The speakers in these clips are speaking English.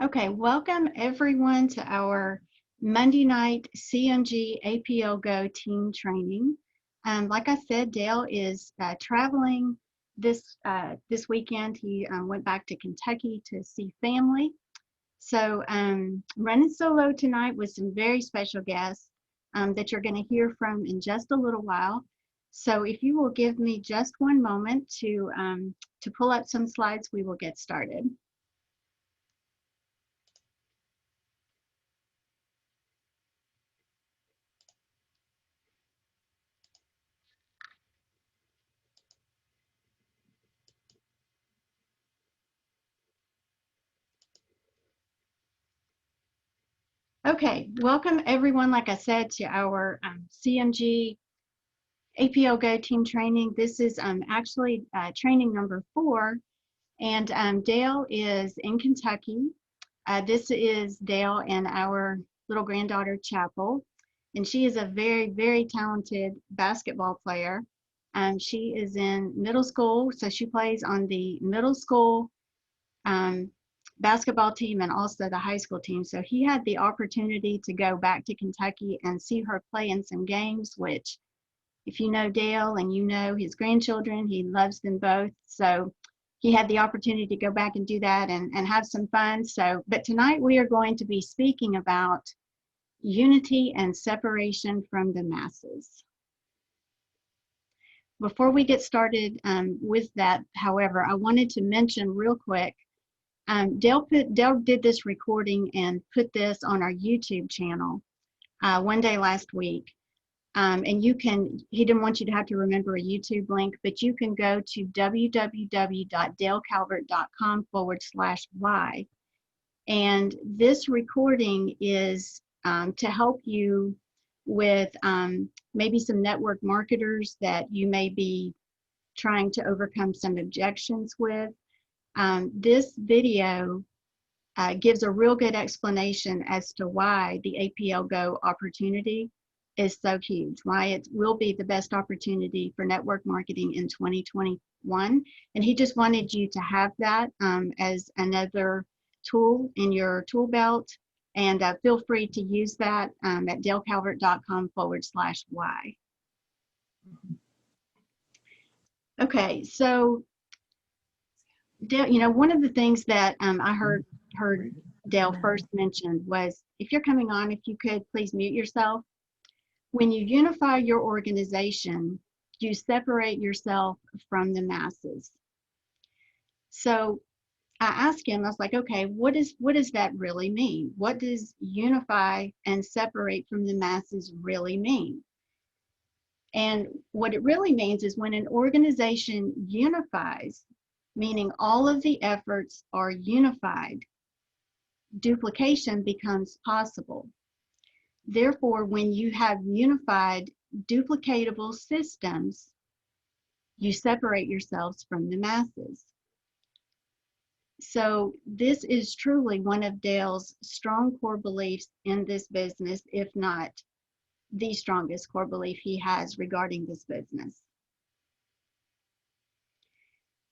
Okay, welcome everyone to our Monday night CMG APLGO team training. Like I said, Dale is traveling this weekend. He went back to Kentucky to see family. So running solo tonight with some very special guests that you're going to hear from in just a little while. So if you will give me just one moment to pull up some slides, we will get started. Okay, welcome everyone, like I said, to our CMG APLGO team training. This is actually training number 4, and Dale is in Kentucky. This is Dale and our little granddaughter, Chapel, and she is a very, very talented basketball player. She is in middle school, so she plays on the middle school um, basketball team and also the high school team. So he had the opportunity to go back to Kentucky and see her play in some games, which if you know Dale and you know his grandchildren, he loves them both. So he had the opportunity to go back and do that and have some fun. So, but tonight we are going to be speaking about unity and separation from the masses. Before we get started with that, however, I wanted to mention real quick, Dale did this recording and put this on our YouTube channel one day last week. And he didn't want you to have to remember a YouTube link, but you can go to www.dalecalvert.com/y. And this recording is to help you with maybe some network marketers that you may be trying to overcome some objections with. This video gives a real good explanation as to why the APLGO opportunity is so huge, why it will be the best opportunity for network marketing in 2021. And he just wanted you to have that as another tool in your tool belt. And feel free to use that at dalecalvert.com/y. Okay, so Dale, one of the things that I heard Dale first mentioned was, if you're coming on, if you could please mute yourself. When you unify your organization, you separate yourself from the masses. So I asked him, I was like, okay, what does that really mean? What does unify and separate from the masses really mean? And what it really means is when an organization unifies, meaning all of the efforts are unified, duplication becomes possible. Therefore, when you have unified, duplicatable systems, you separate yourselves from the masses. So this is truly one of Dale's strong core beliefs in this business, if not the strongest core belief he has regarding this business.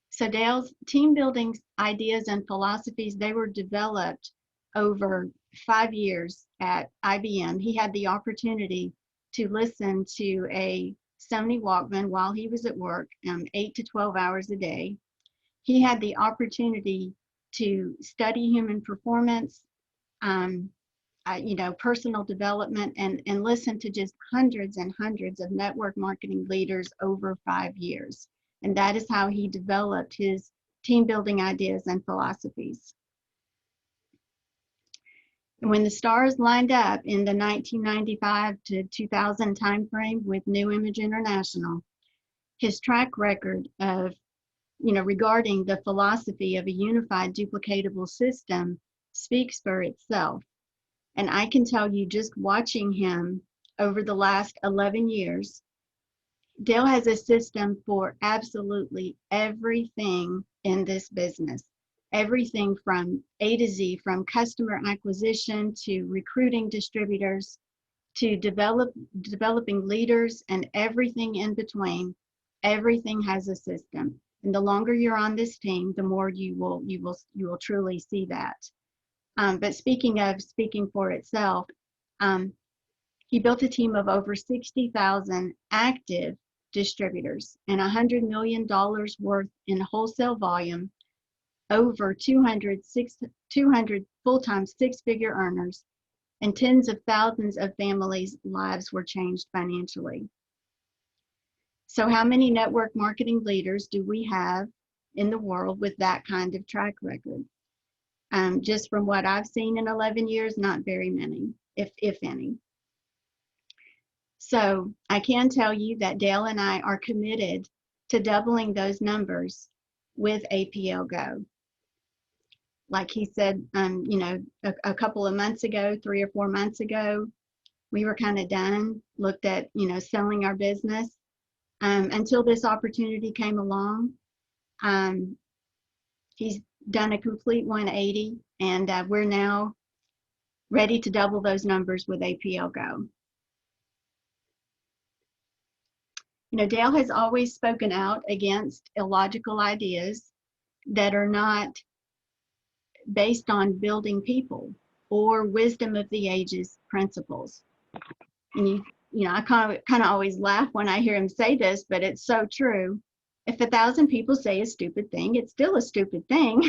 So Dale's team building ideas and philosophies, they were developed over 5 years at IBM. He had the opportunity to listen to a Sony Walkman while he was at work, 8 to 12 hours a day. He had the opportunity to study human performance, personal development, and listen to just hundreds and hundreds of network marketing leaders over 5 years. And that is how he developed his team building ideas and philosophies. And when the stars lined up in the 1995 to 2000 timeframe with New Image International, his track record of, regarding the philosophy of a unified duplicatable system speaks for itself. And I can tell you, just watching him over the last 11 years, Dale has a system for absolutely everything in this business. Everything from A to Z, from customer acquisition to recruiting distributors to developing leaders and everything in between. Everything has a system. And the longer you're on this team, the more you will truly see that. But speaking for itself, he built a team of over 60,000 active distributors and $100 million worth in wholesale volume, over 200 full-time six-figure earners, and tens of thousands of families' lives were changed financially. So how many network marketing leaders do we have in the world with that kind of track record? Just from what I've seen in 11 years, not very many, if any. So I can tell you that Dale and I are committed to doubling those numbers with APLGO. Like he said, you know, a couple of months ago, 3 or 4 months ago, we were kind of done, looked at, you know, selling our business until this opportunity came along. He's done a complete 180, and we're now ready to double those numbers with APLGO. You know, Dale has always spoken out against illogical ideas that are not based on building people or wisdom of the ages principles. And you know, I kind of always laugh when I hear him say this, but it's so true. If 1,000 people say a stupid thing, it's still a stupid thing.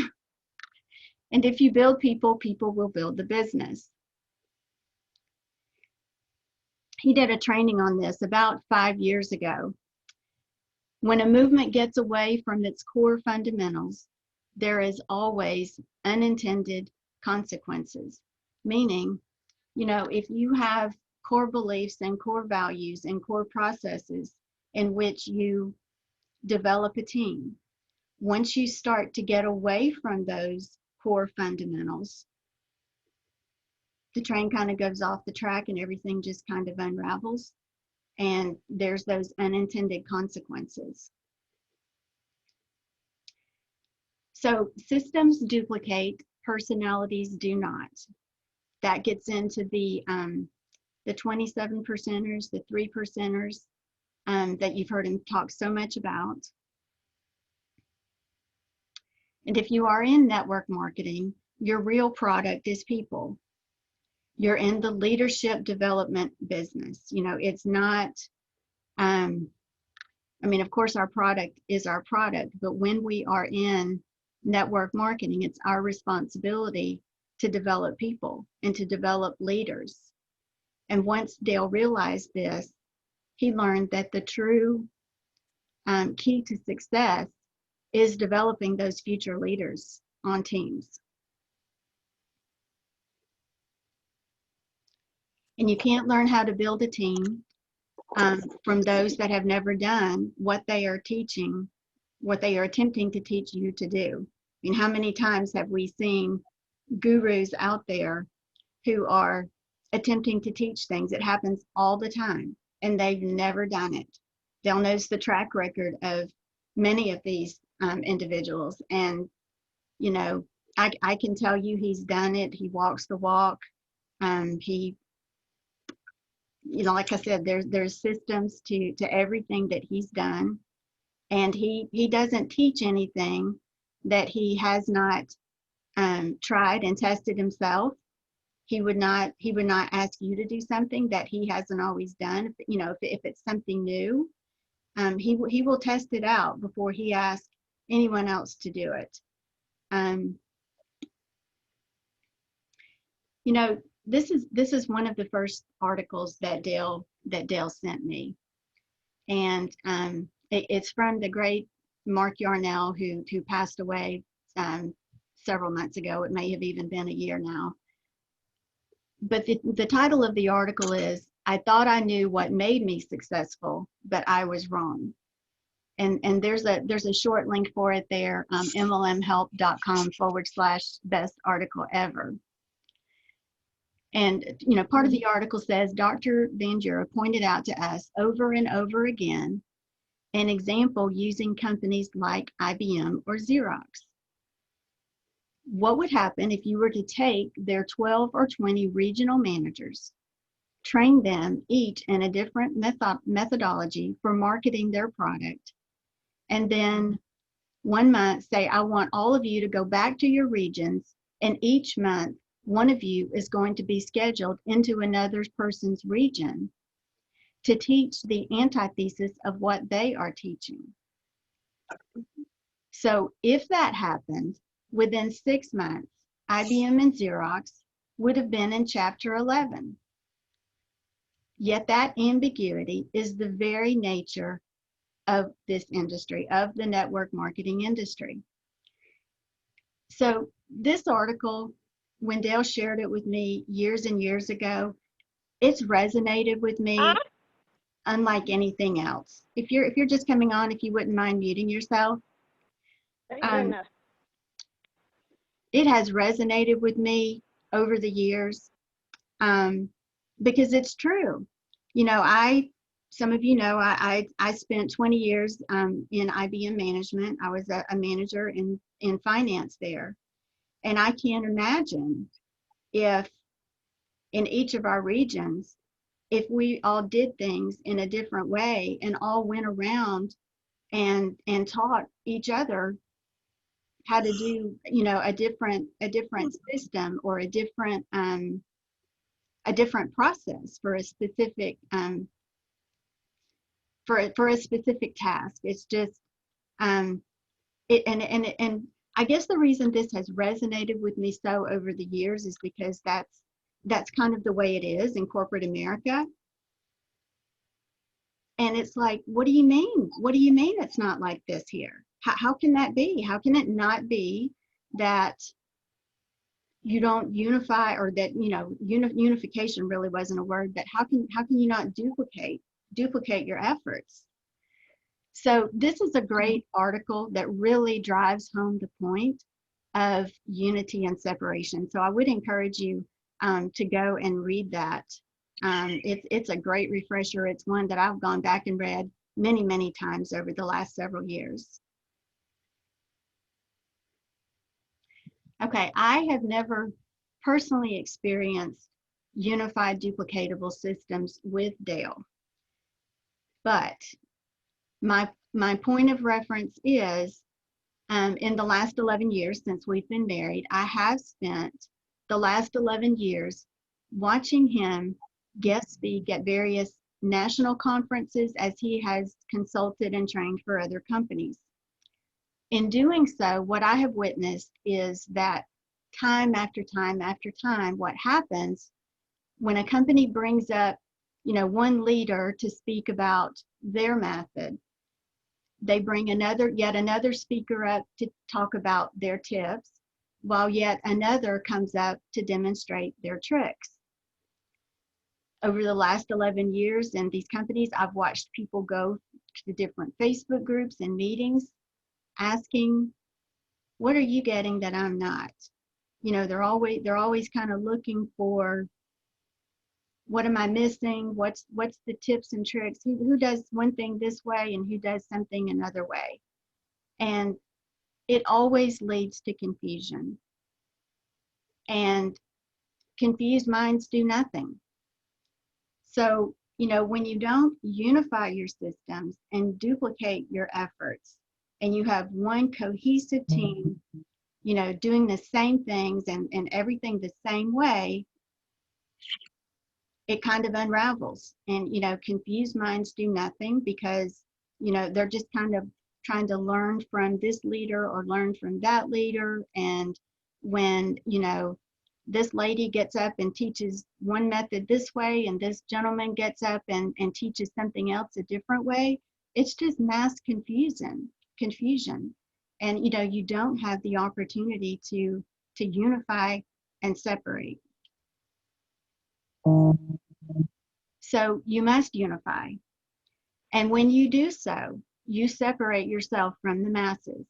And if you build people, people will build the business. He did a training on this about 5 years ago. When a movement gets away from its core fundamentals, there is always unintended consequences. Meaning, you know, if you have core beliefs and core values and core processes in which you develop a team, once you start to get away from those core fundamentals, the train kind of goes off the track and everything just kind of unravels, and there's those unintended consequences. So systems duplicate, personalities do not. That gets into the 27 percenters, the 3 percenters that you've heard him talk so much about. And if you are in network marketing, your real product is people. You're in the leadership development business. You know, it's not, I mean, of course, our product is our product, but when we are in network marketing, it's our responsibility to develop people and to develop leaders. And once Dale realized this, he learned that the true key to success is developing those future leaders on teams. And you can't learn how to build a team from those that have never done what they are teaching, what they are attempting to teach you to do. I mean, how many times have we seen gurus out there who are attempting to teach things? It happens all the time, and they've never done it. Dale knows the track record of many of these individuals, and you know, I can tell you he's done it. He walks the walk. He, you know, like I said, there's systems to everything that he's done, and he doesn't teach anything that he has not tried and tested himself. He would not ask you to do something that he hasn't always done. You know, if it's something new, he will test it out before he asks anyone else to do it. You know, this is one of the first articles that Dale sent me, and it's from the great Mark Yarnell, who passed away several months ago. It may have even been a year now. But the title of the article is, "I thought I knew what made me successful, but I was wrong." And there's a short link for it there, mlmhelp.com/best article ever. And you know, part of the article says, Dr. Van Jura pointed out to us over and over again an example using companies like IBM or Xerox. What would happen if you were to take their 12 or 20 regional managers, train them each in a different methodology for marketing their product, and then 1 month say, I want all of you to go back to your regions and each month one of you is going to be scheduled into another person's region to teach the antithesis of what they are teaching. So if that happened, within 6 months, IBM and Xerox would have been in Chapter 11. Yet that ambiguity is the very nature of this industry, of the network marketing industry. So this article, when Dale shared it with me years and years ago, it's resonated with me unlike anything else. If you're just coming on, if you wouldn't mind muting yourself. Thank goodness. It has resonated with me over the years, because it's true. You know, some of you know, I spent 20 years in IBM management. I was a manager in finance there. And I can't imagine if in each of our regions, if we all did things in a different way and all went around and taught each other how to do, you know, a different system or a different process for a specific for a specific task. It's just and I guess the reason this has resonated with me so over the years is because that's kind of the way it is in corporate America. And it's like, what do you mean? What do you mean it's not like this here? How can that be? How can it not be that you don't unify, or that, you know, unification really wasn't a word, but how can you not duplicate your efforts? So this is a great article that really drives home the point of unity and separation. So I would encourage you to go and read that. It's a great refresher. It's one that I've gone back and read many, many times over the last several years. Okay, I have never personally experienced unified duplicatable systems with Dale, but my point of reference is in the last 11 years since we've been married, I have spent the last 11 years watching him guest speak at various national conferences as he has consulted and trained for other companies. In doing so, what I have witnessed is that time after time after time, what happens when a company brings up, you know, one leader to speak about their method, they bring yet another speaker up to talk about their tips, while yet another comes up to demonstrate their tricks. Over the last 11 years in these companies, I've watched people go to the different Facebook groups and meetings asking, what are you getting that I'm not? You know, they're always kind of looking for, what am I missing? What's the tips and tricks? Who does one thing this way and who does something another way? And it always leads to confusion. And confused minds do nothing. So, you know, when you don't unify your systems and duplicate your efforts, and you have one cohesive team, you know, doing the same things and everything the same way, it kind of unravels. And, you know, confused minds do nothing because, you know, they're just kind of trying to learn from this leader or learn from that leader. And when, you know, this lady gets up and teaches one method this way, and this gentleman gets up and teaches something else a different way, it's just mass confusion. And, you know, you don't have the opportunity to unify and separate. So you must unify. And when you do so, you separate yourself from the masses.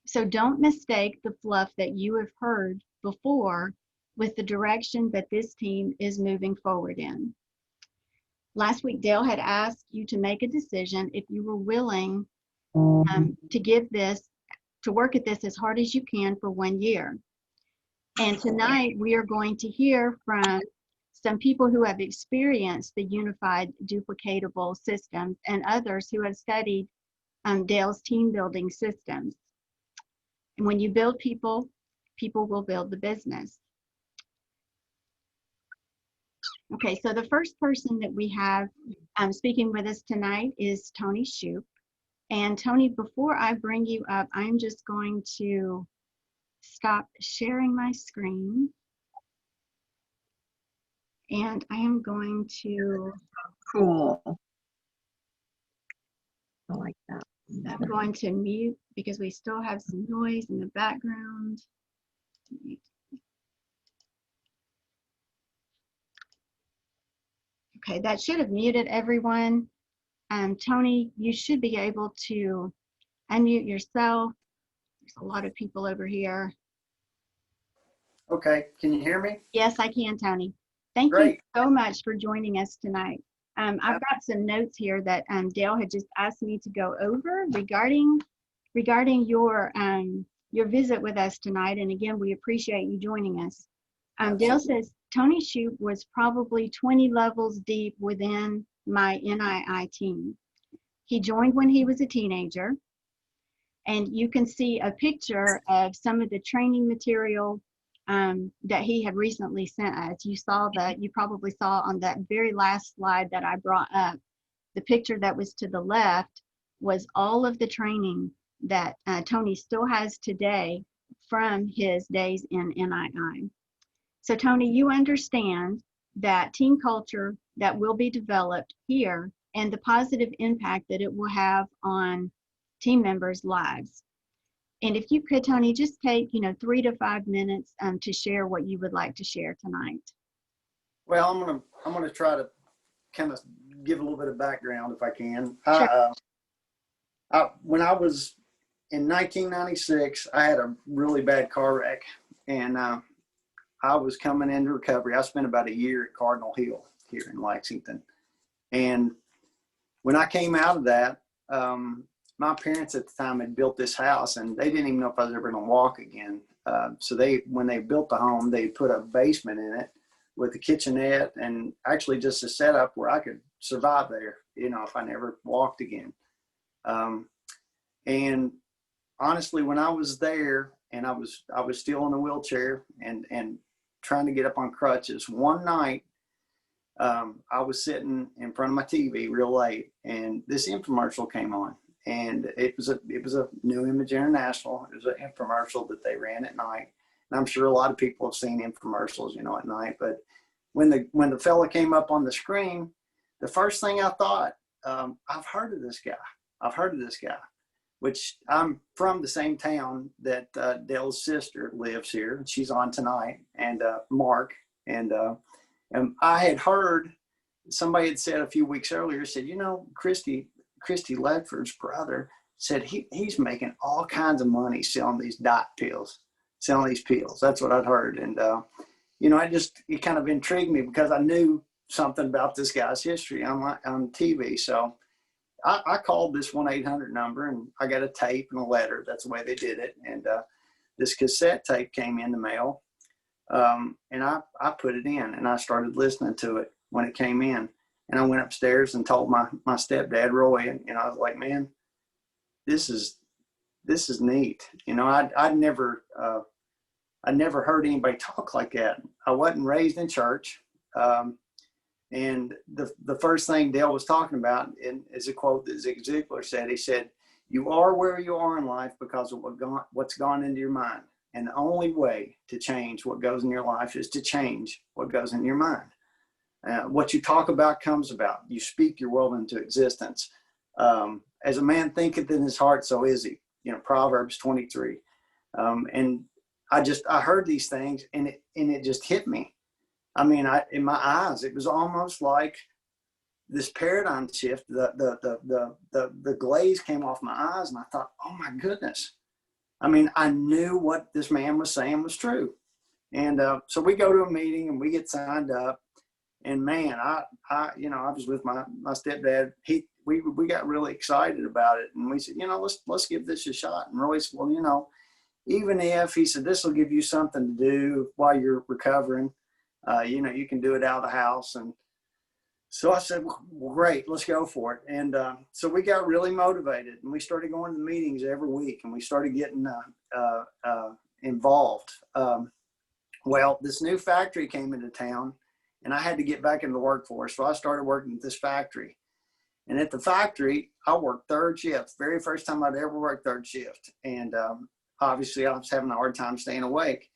So don't mistake the fluff that you have heard before with the direction that this team is moving forward in. Last week, Dale had asked you to make a decision if you were willing to work at this as hard as you can for 1 year. And tonight we are going to hear from some people who have experienced the unified duplicatable systems and others who have studied Dale's team building systems. And when you build people, people will build the business. Okay, so the first person that we have speaking with us tonight is Tony Shoup. And Tony, before I bring you up, I'm just going to stop sharing my screen. And I am going to... Cool. I like that. I'm going to mute because we still have some noise in the background. Okay, that should have muted everyone. Tony, you should be able to unmute yourself. There's a lot of people over here. Okay, can you hear me? Yes, I can, Tony. Thank Great. you so much for joining us tonight. I've got some notes here that Dale had just asked me to go over regarding your visit with us tonight. And again, we appreciate you joining us. Dale says Tony Shoup was probably 20 levels deep within my NII team. He joined when he was a teenager, and you can see a picture of some of the training material that he had recently sent us. You probably saw on that very last slide that I brought up, the picture that was to the left was all of the training that Tony still has today from his days in NII. So Tony, you understand that team culture that will be developed here and the positive impact that it will have on team members' lives. And if you could, Tony, just take 3 to 5 minutes to share what you would like to share tonight. Well, I'm gonna try to kind of give a little bit of background if I can. Sure. When I was in 1996, I had a really bad car wreck, and I was coming into recovery. I spent about a year at Cardinal Hill here in Lexington, and when I came out of that, my parents at the time had built this house, and they didn't even know if I was ever going to walk again. So when they built the home, they put a basement in it with a kitchenette and actually just a setup where I could survive there, if I never walked again. And honestly, when I was there and I was still in a wheelchair and trying to get up on crutches, one night I was sitting in front of my TV real late, and this infomercial came on. And it was a New Image International. It was an infomercial that they ran at night. And I'm sure a lot of people have seen infomercials, at night. But when the fella came up on the screen, the first thing I thought, I've heard of this guy. Which I'm from the same town that Dale's sister lives here. And she's on tonight, and Mark. And I had heard, somebody had said a few weeks earlier, said, Christy Ledford's brother said he's making all kinds of money selling these pills. That's what I'd heard. And, it kind of intrigued me because I knew something about this guy's history on TV. So I called this 1-800 number, and I got a tape and a letter. That's the way they did it. And this cassette tape came in the mail, and I put it in, and I started listening to it when it came in. And I went upstairs and told my stepdad, Roy, and I was like, man, this is neat. I'd never heard anybody talk like that. I wasn't raised in church. And the first thing Dale was talking about is a quote that Zig Ziglar said. He said, "You are where you are in life because of what's gone into your mind. And the only way to change what goes in your life is to change what goes in your mind. What you talk about comes about. You speak your world into existence. As a man thinketh in his heart, so is he." Proverbs 23. And I heard these things, and it just hit me. I mean, in my eyes, it was almost like this paradigm shift. The glaze came off my eyes, and I thought, oh my goodness. I mean, I knew what this man was saying was true. And so we go to a meeting, and we get signed up. And man, I was with my stepdad. We got really excited about it, and we said, let's give this a shot. And Roy said, well, even if, he said, this will give you something to do while you're recovering. You can do it out of the house. And so I said, well, great, let's go for it. And so we got really motivated, and we started going to the meetings every week, and we started getting involved. Well, this new factory came into town, and I had to get back into the workforce. So I started working at this factory. And at the factory, I worked third shift. Very first time I'd ever worked third shift. And obviously, I was having a hard time staying awake.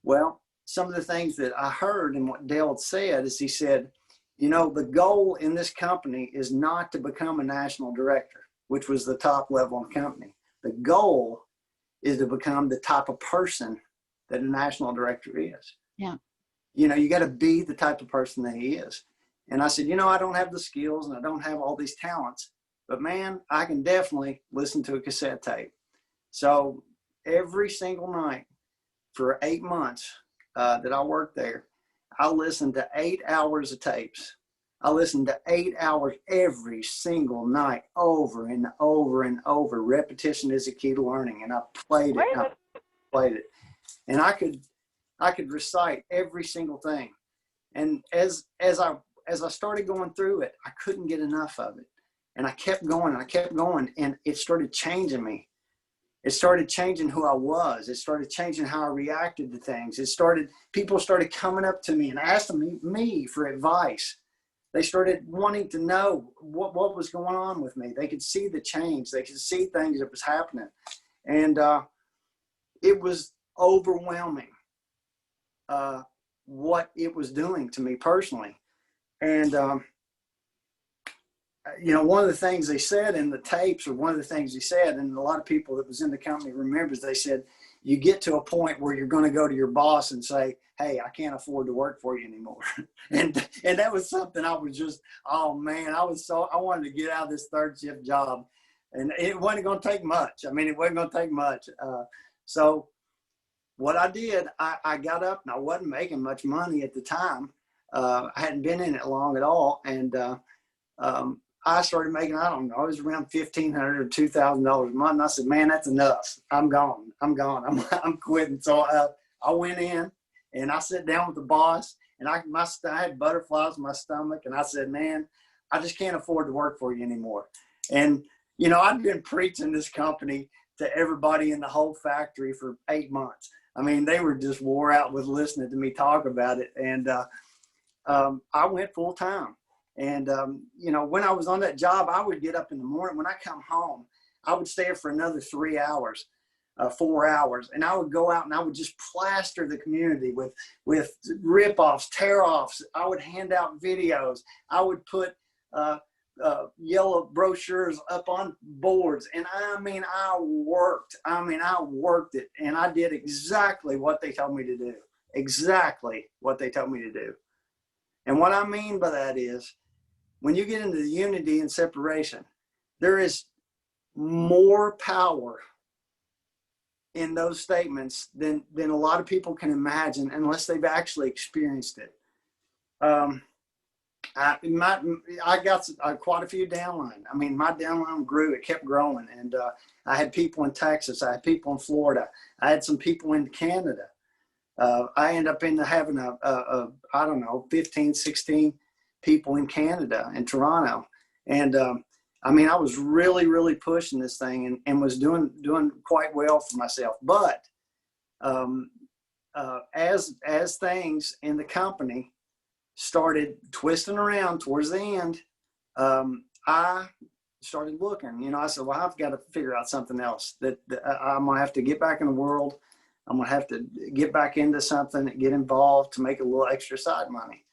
Well, some of the things that I heard and what Dale said is he said, you know, the goal in this company is not to become a national director, which was the top level in the company. The goal is to become the type of person that a national director is. Yeah. You know, you got to be the type of person that he is. And I said, you know, I don't have the skills and I don't have all these talents, but man, I can definitely listen to a cassette tape. So every single night for 8 months that I worked there, I listened to 8 hours of tapes. I listened to 8 hours every single night, over and over and over. Repetition is the key to learning. And I played it. And I played it. And I could recite every single thing. And as I started going through it, I couldn't get enough of it. And I kept going and I kept going, and it started changing me. It started changing who I was. It started changing how I reacted to things. People started coming up to me and asking me for advice. They started wanting to know what was going on with me. They could see the change. They could see things that was happening. And it was overwhelming what it was doing to me personally. And, you know, one of the things they said in the tapes, or one of the things he said, and a lot of people that was in the company remembers, they said, you get to a point where you're going to go to your boss and say, hey, I can't afford to work for you anymore. and that was something I was just, oh man, I wanted to get out of this third shift job, and it wasn't going to take much. I mean, it wasn't going to take much. So what I did, I got up, and I wasn't making much money at the time. I hadn't been in it long at all. And I started making, I don't know, it was around $1,500 or $2,000 a month. And I said, man, that's enough. I'm gone. I'm quitting. So I went in and I sat down with the boss, and I had butterflies in my stomach. And I said, man, I just can't afford to work for you anymore. And, you know, I'd been preaching this company to everybody in the whole factory for 8 months. I mean, they were just wore out with listening to me talk about it. And I went full time. And, you know, when I was on that job, I would get up in the morning. When I come home, I would stay for another 3 hours, 4 hours. And I would go out and I would just plaster the community with rip-offs, tear-offs. I would hand out videos. I would put yellow brochures up on boards. And I mean, I worked it. And I did exactly what they told me to do. Exactly what they told me to do. And what I mean by that is, when you get into the unity and separation, there is more power in those statements than a lot of people can imagine unless they've actually experienced it. I got quite a few downline. I mean, my downline grew, it kept growing. And I had people in Texas, I had people in Florida, I had some people in Canada. I ended up having I don't know, 15, 16 people in Canada, in Toronto. And I mean, I was really, really pushing this thing and was doing quite well for myself. But as things in the company started twisting around towards the end, I started looking. You know, I said, well, I've got to figure out something else that I'm going to have to get back in the world. I'm going to have to get back into something, get involved to make a little extra side money.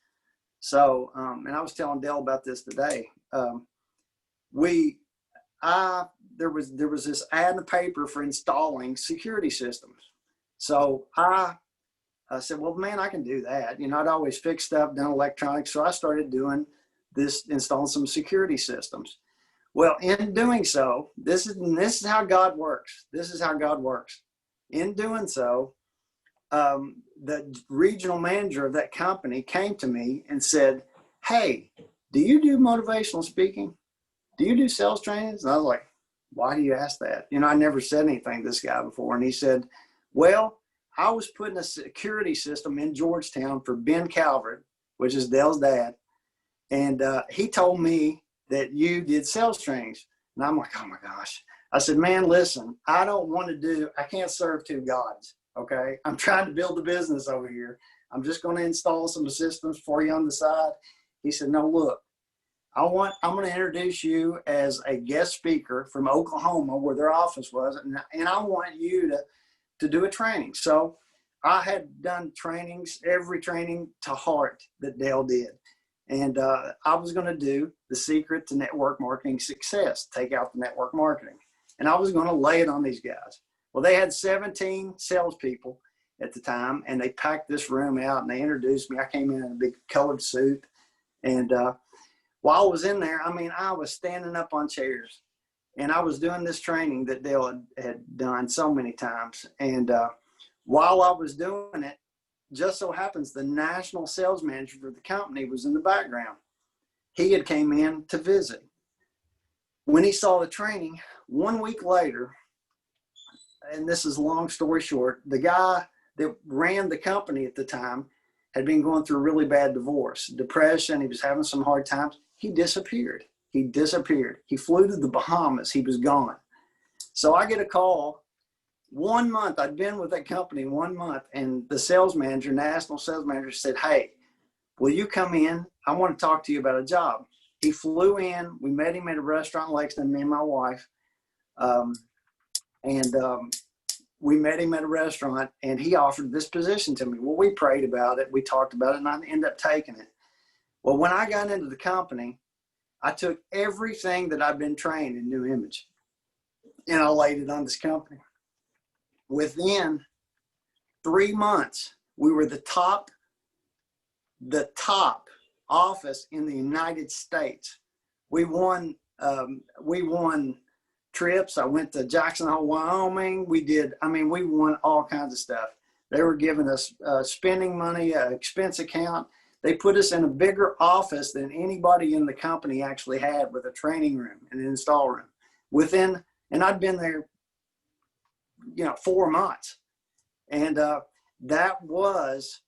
So, and I was telling Dale about this today. There was this ad in the paper for installing security systems. So I said, well, man, I can do that. You know, I'd always fixed stuff, done electronics. So I started doing this, installing some security systems. Well, in doing so, this is how God works. This is how God works. In doing so, the regional manager of that company came to me and said, hey, do you do motivational speaking? Do you do sales trainings? And I was like, why do you ask that? You know, I never said anything to this guy before. And he said, well, I was putting a security system in Georgetown for Ben Calvert, which is Dale's dad. And he told me that you did sales trainings. And I'm like, oh my gosh. I said, man, listen, I can't serve two gods. Okay. I'm trying to build a business over here. I'm just going to install some systems for you on the side. He said, no, look, I'm going to introduce you as a guest speaker from Oklahoma, where their office was. And I want you to do a training. So I had done trainings, every training to heart that Dale did. And I was going to do the secret to network marketing success, take out the network marketing. And I was going to lay it on these guys. Well, they had 17 salespeople at the time, and they packed this room out and they introduced me. I came in a big colored suit. And while I was in there, I mean, I was standing up on chairs and I was doing this training that Dale had done so many times. And while I was doing it, just so happens the national sales manager for the company was in the background. He had came in to visit. When he saw the training, 1 week later, and this is a long story short, the guy that ran the company at the time had been going through a really bad divorce, depression. He was having some hard times. He disappeared. He disappeared. He flew to the Bahamas. He was gone. So I get a call 1 month. I'd been with that company 1 month, and the sales manager, national sales manager, said, hey, will you come in? I want to talk to you about a job. He flew in. We met him at a restaurant in Lexington, me and my wife. We met him at a restaurant, and he offered this position to me. Well, we prayed about it. We talked about it, and I ended up taking it. Well, when I got into the company, I took everything that I've been trained in New Image, and I laid it on this company. Within 3 months, we were the top office in the United States. We won trips. I went to Jackson Hole, Wyoming. We won all kinds of stuff. They were giving us spending money, expense account. They put us in a bigger office than anybody in the company actually had, with a training room and an install room. And I'd been there, 4 months. And that was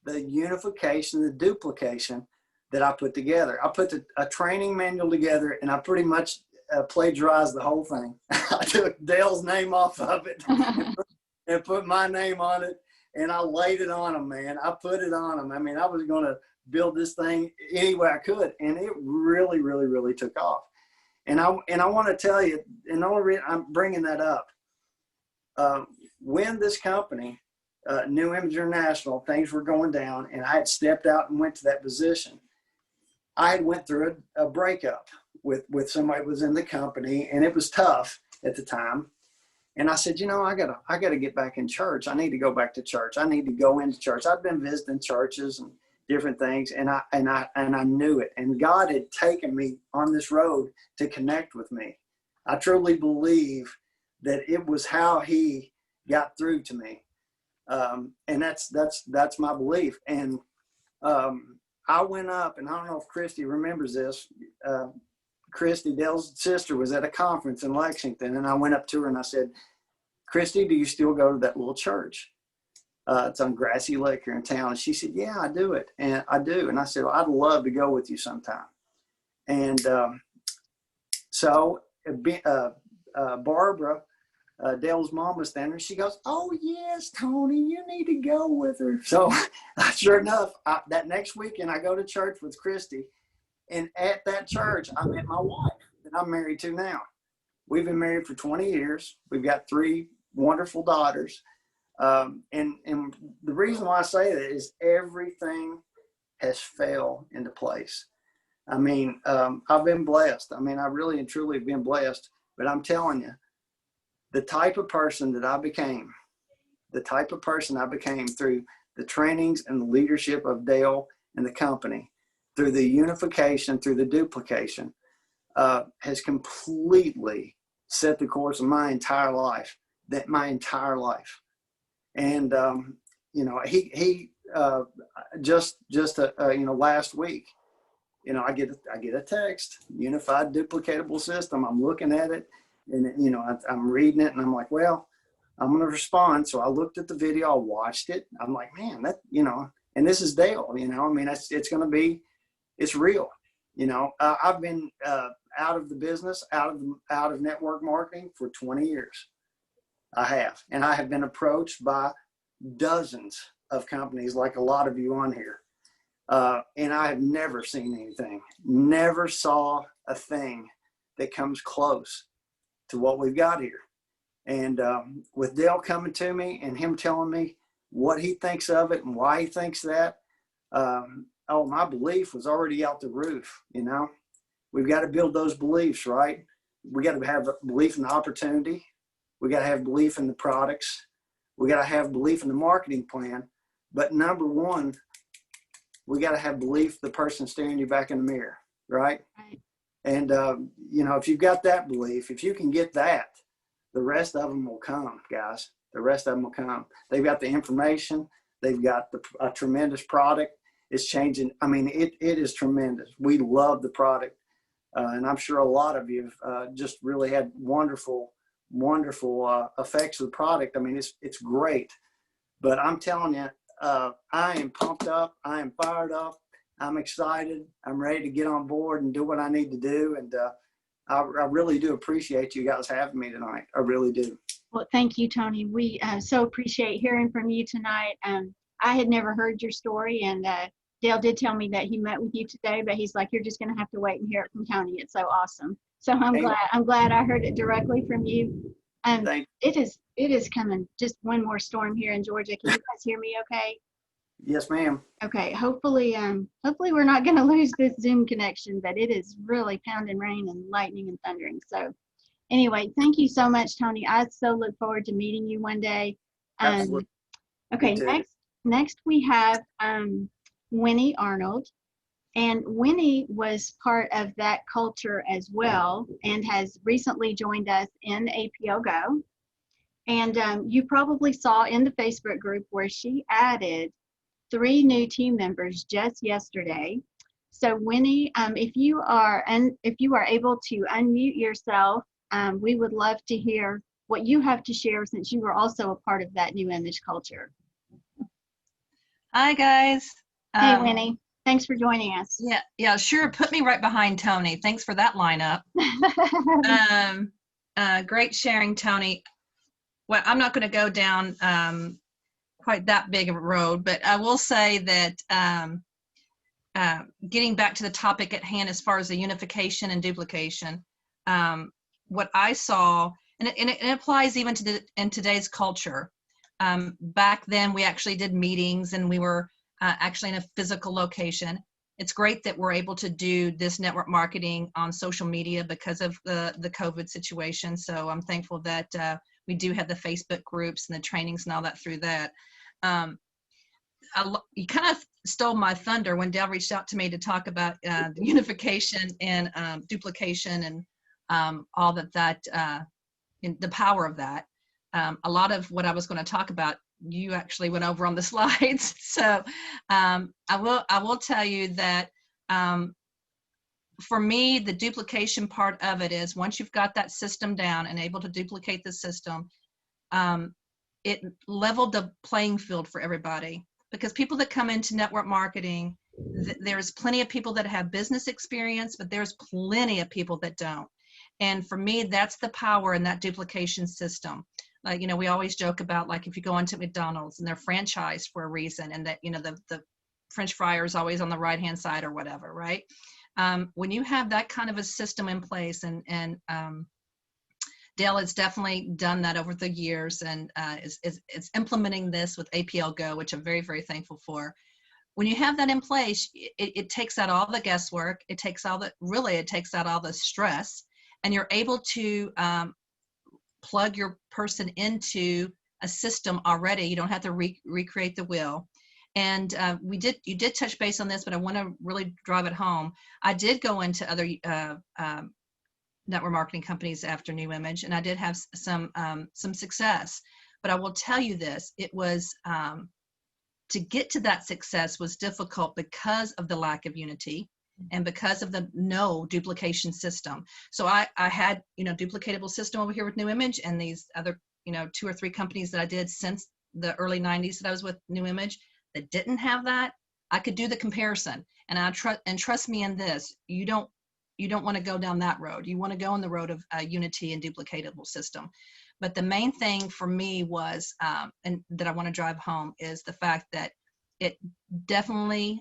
the unification, the duplication that I put together. I put a training manual together, and I pretty much plagiarized the whole thing. I took Dale's name off of it and put my name on it, and I laid it on them, man. I put it on them. I mean, I was going to build this thing any way I could, and it really, really, really took off. And I want to tell you, and the only reason I'm bringing that up, when this company, New Image International, things were going down, and I had stepped out and went to that position, I had went through a breakup with somebody who was in the company, and it was tough at the time. And I said, I gotta get back in church. I need to go back to church. I need to go into church. I've been visiting churches and different things, and I knew it. And God had taken me on this road to connect with me. I truly believe that it was how He got through to me, and that's my belief. And I went up, and I don't know if Christy remembers this. Christy, Dale's sister, was at a conference in Lexington, and I went up to her and I said, Christy, do you still go to that little church? It's on Grassy Lake here in town. And she said, yeah, I do it. And I do. And I said, well, I'd love to go with you sometime. And so Barbara, Dale's mom, was standing there. She goes, oh, yes, Tony, you need to go with her. So sure enough, that next weekend, I go to church with Christy. And at that church, I met my wife that I'm married to now. We've been married for 20 years. We've got 3 wonderful daughters. And the reason why I say that is everything has fell into place. I mean, I've been blessed. I mean, I really and truly have been blessed. But I'm telling you, the type of person that I became, through the trainings and the leadership of Dale and the company, through the unification, through the duplication, has completely set the course of my entire life. And he just last week, I get a text, unified duplicatable system. I'm looking at it, and I'm reading it, and I'm like, well, I'm going to respond. So I looked at the video, I watched it. I'm like, man, and this is Dale. It's real. I've been out of the business, out of network marketing for 20 years. I have, and I have been approached by dozens of companies like a lot of you on here. And I have never seen anything, never saw a thing that comes close to what we've got here. And with Dale coming to me and him telling me what he thinks of it and why he thinks that, oh, my belief was already out the roof. You know, we've got to build those beliefs, right? We got to have belief in the opportunity. We got to have belief in the products. We got to have belief in the marketing plan. But number one, we got to have belief the person staring you back in the mirror, right? Right. And, you know, if you've got that belief, if you can get that, the rest of them will come, guys. The rest of them will come. They've got the information. They've got a tremendous product. It's changing. I mean, it is tremendous. We love the product. And I'm sure a lot of you have just really had wonderful effects of the product. I mean, it's great. But I'm telling you, I am pumped up. I am fired up. I'm excited. I'm ready to get on board and do what I need to do. And I really do appreciate you guys having me tonight. I really do. Well, thank you, Tony. We so appreciate hearing from you tonight. I had never heard your story, and Dale did tell me that he met with you today, but he's like, you're just going to have to wait and hear it from Tony. It's so awesome. So I'm glad I heard it directly from you. It is coming. Just one more storm here in Georgia. Can you guys hear me okay? Yes, ma'am. Okay. Hopefully we're not going to lose this Zoom connection, but it is really pounding rain and lightning and thundering. So anyway, thank you so much, Tony. I so look forward to meeting you one day. Absolutely. Okay. Next we have Winnie Arnold. And Winnie was part of that culture as well and has recently joined us in APLGO. And you probably saw in the Facebook group where she added 3 new team members just yesterday. So Winnie, if you are able to unmute yourself, we would love to hear what you have to share since you were also a part of that new image culture. Hi guys. Hey Winnie, thanks for joining us. Yeah, sure. Put me right behind Tony. Thanks for that lineup. Great sharing, Tony. Well, I'm not going to go down quite that big of a road, but I will say that getting back to the topic at hand as far as the unification and duplication, what I saw, and it applies even to in today's culture. Back then, we actually did meetings, and we were actually in a physical location. It's great that we're able to do this network marketing on social media because of the COVID situation. So I'm thankful that we do have the Facebook groups and the trainings and all that through that. You kind of stole my thunder when Dale reached out to me to talk about the unification and duplication and all that in the power of that. A lot of what I was going to talk about, you actually went over on the slides. So I will tell you that for me, the duplication part of it is once you've got that system down and able to duplicate the system, it leveled the playing field for everybody. Because people that come into network marketing, there's plenty of people that have business experience, but there's plenty of people that don't. And for me, that's the power in that duplication system. Like, you know, we always joke about, like, if you go into McDonald's and they're franchised for a reason, and that, you know, the French fryer is always on the right-hand side or whatever, right? When you have that kind of a system in place, and Dale has definitely done that over the years, and is implementing this with APLGO, which I'm very, very thankful for. When you have that in place, it takes out all the guesswork. It takes out all the stress, and you're able to plug your person into a system already. You don't have to recreate the wheel. And you did touch base on this, but I want to really drive it home. I did go into other network marketing companies after New Image, and I did have some success. But I will tell you this: it was to get to that success was difficult because of the lack of unity and because of the no duplication system. So I had, you know, duplicatable system over here with New Image, and these other, you know, 2 or 3 companies that I did since the early 90s that I was with New Image that didn't have that. I could do the comparison, and trust me in this, you don't want to go down that road. You want to go on the road of unity and duplicatable system. But the main thing for me was, and that I want to drive home, is the fact that it definitely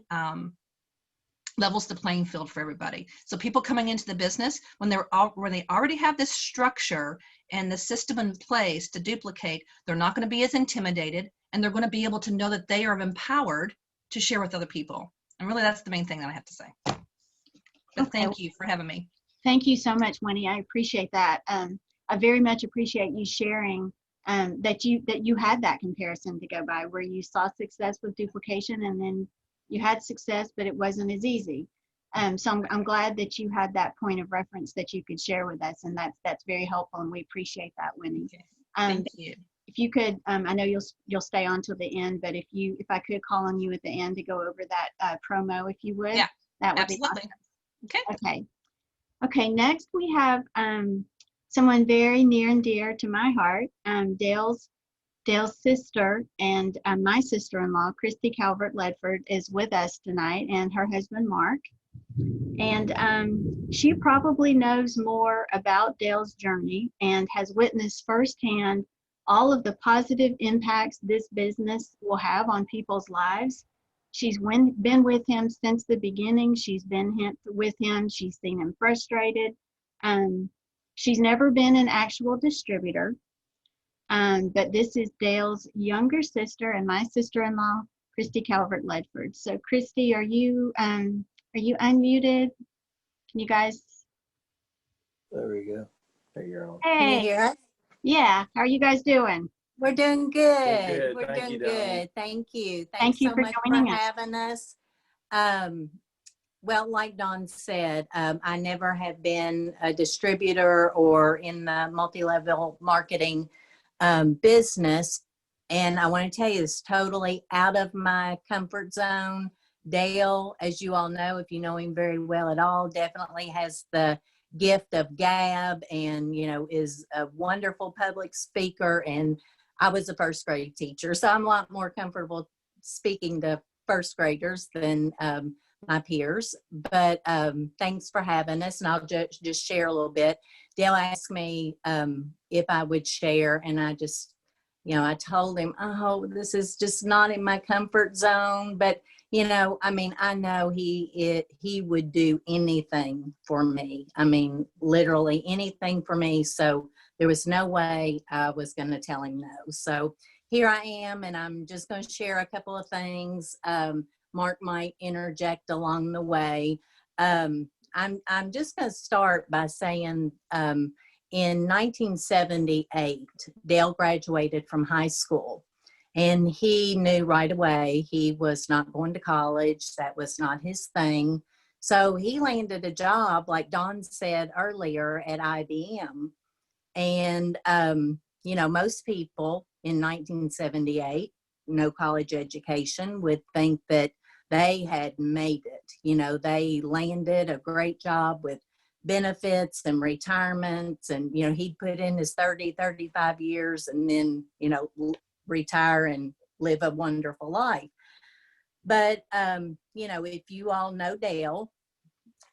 levels the playing field for everybody. So people coming into the business, when they already have this structure and the system in place to duplicate, they're not going to be as intimidated, and they're going to be able to know that they are empowered to share with other people. And really, that's the main thing that I have to say. But Okay. thank you for having me. Thank you so much, Winnie. I appreciate that. I very much appreciate you sharing that you had that comparison to go by, where you saw success with duplication, and then you had success, but it wasn't as easy. So I'm glad that you had that point of reference that you could share with us, and that's very helpful, and we appreciate that, Winnie. Okay. Thank you. If you could, I know you'll stay on till the end, but if I could call on you at the end to go over that promo, if you would, Yeah, that would absolutely. be Okay. awesome. Okay. Next we have someone very near and dear to my heart, Dale's sister and my sister-in-law, Christy Calvert Ledford, is with us tonight, and her husband, Mark. And she probably knows more about Dale's journey and has witnessed firsthand all of the positive impacts this business will have on people's lives. She's been with him since the beginning. She's been with him. She's seen him frustrated. She's never been an actual distributor. But this is Dale's younger sister and my sister-in-law, Christy Calvert Ledford. So Christy, are you unmuted? Can you guys? There we go. There you're on. Can you Hey, hear us? yeah, how are you guys doing? We're doing good. good. We're Thank doing you, Donnie. good. Thank you. Thank Thanks you so for much for joining us. having us. Well, like Dawn said, I never have been a distributor or in the multi-level marketing business. And I want to tell you, it's totally out of my comfort zone. Dale, as you all know, if you know him very well at all, definitely has the gift of gab and, is a wonderful public speaker. And I was a first grade teacher, so I'm a lot more comfortable speaking to first graders than my peers. But thanks for having us, and I'll just share a little bit. Dale asked me if I would share, and I just, I told him, oh, this is just not in my comfort zone. But, I know he would do anything for me. Literally anything for me. So there was no way I was going to tell him no. So here I am, and I'm just going to share a couple of things. Mark might interject along the way. I'm just going to start by saying in 1978, Dale graduated from high school, and he knew right away he was not going to college. That was not his thing. So he landed a job, like Dawn said earlier, at IBM. And, most people in 1978, no college education, would think that they had made it. They landed a great job with benefits and retirements, and he'd put in his 35 years and then retire and live a wonderful life. But if you all know Dale,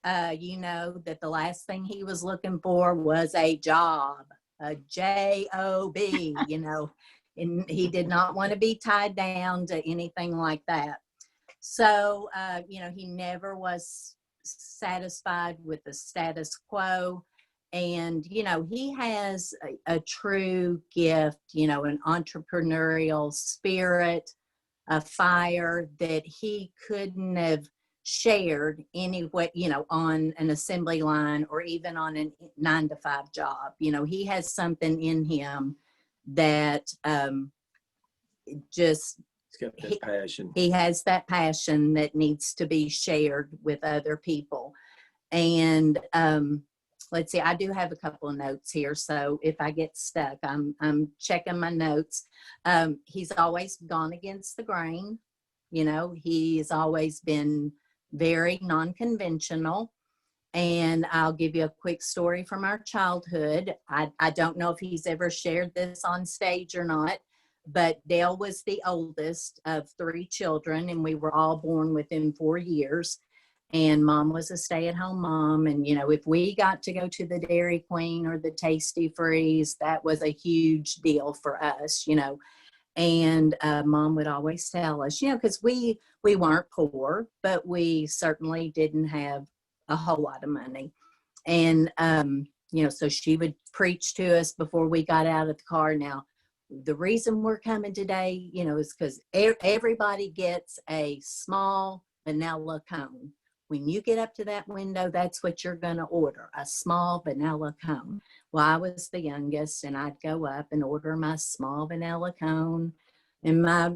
you know that the last thing he was looking for was a job, a J-O-B, and he did not want to be tied down to anything like that. So he never was satisfied with the status quo. And, he has a true gift, an entrepreneurial spirit, a fire that he couldn't have shared anyway, on an assembly line or even on a 9-to-5 job. He has something in him that just, He's got that passion. he has that passion that needs to be shared with other people. And let's see, I do have a couple of notes here, so if I get stuck, I'm checking my notes. He's always gone against the grain. He's always been very non-conventional. And I'll give you a quick story from our childhood. I don't know if he's ever shared this on stage or not, but Dale was the oldest of 3 children, and we were all born within 4 years. And mom was a stay-at-home mom. And, you know, if we got to go to the Dairy Queen or the Tasty Freeze, that was a huge deal for us, you know. And mom would always tell us, you know, because we weren't poor, but we certainly didn't have a whole lot of money. And, you know, so she would preach to us before we got out of the car. Now, the reason we're coming today, you know, is because everybody gets a small vanilla cone. When you get up to that window, that's what you're going to order, a small vanilla cone. Well, I was the youngest, and I'd go up and order my small vanilla cone. And my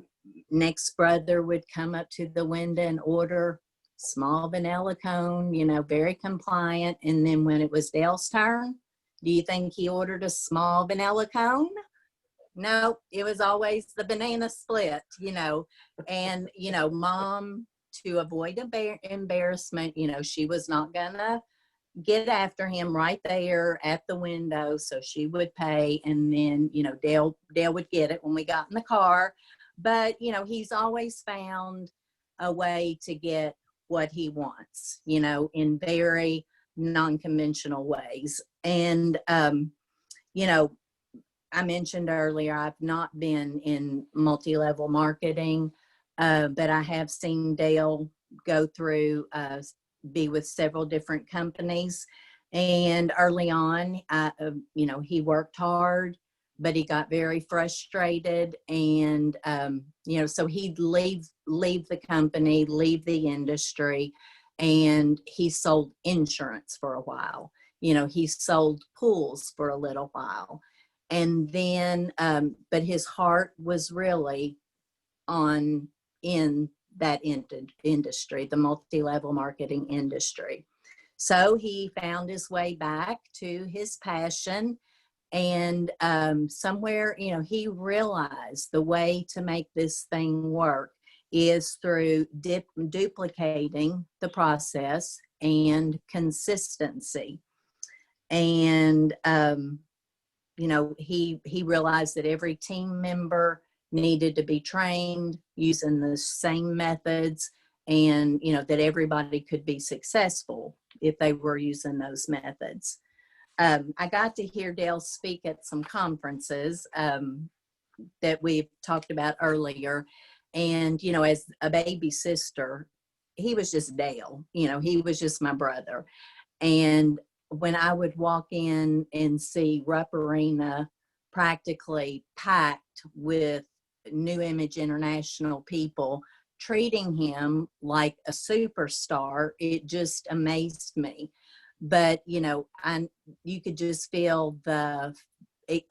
next brother would come up to the window and order small vanilla cone, you know, very compliant. And then when it was Dale's turn, do you think he ordered a small vanilla cone? No, it was always the banana split, you know. And, you know, mom, to avoid embarrassment, you know, she was not gonna get after him right there at the window. So she would pay, and then, you know, Dale would get it when we got in the car. But, you know, he's always found a way to get what he wants, you know, in very non-conventional ways. And, you know, I mentioned earlier, I've not been in multi-level marketing, but I have seen Dale go through, be with several different companies. And early on, you know, he worked hard, but he got very frustrated. And, you know, so he'd leave the company, leave the industry, and he sold insurance for a while. You know, he sold pools for a little while. And then, but his heart was really in that industry, the multi-level marketing industry. So he found his way back to his passion. And somewhere, you know, he realized the way to make this thing work is through duplicating the process and consistency. And, you know, he realized that every team member needed to be trained using the same methods, and, you know, that everybody could be successful if they were using those methods. I got to hear Dale speak at some conferences that we've talked about earlier. And, you know, as a baby sister, he was just Dale, you know, he was just my brother. And when I would walk in and see Rupp Arena practically packed with New Image International people treating him like a superstar, it just amazed me. But, you know, you could just feel the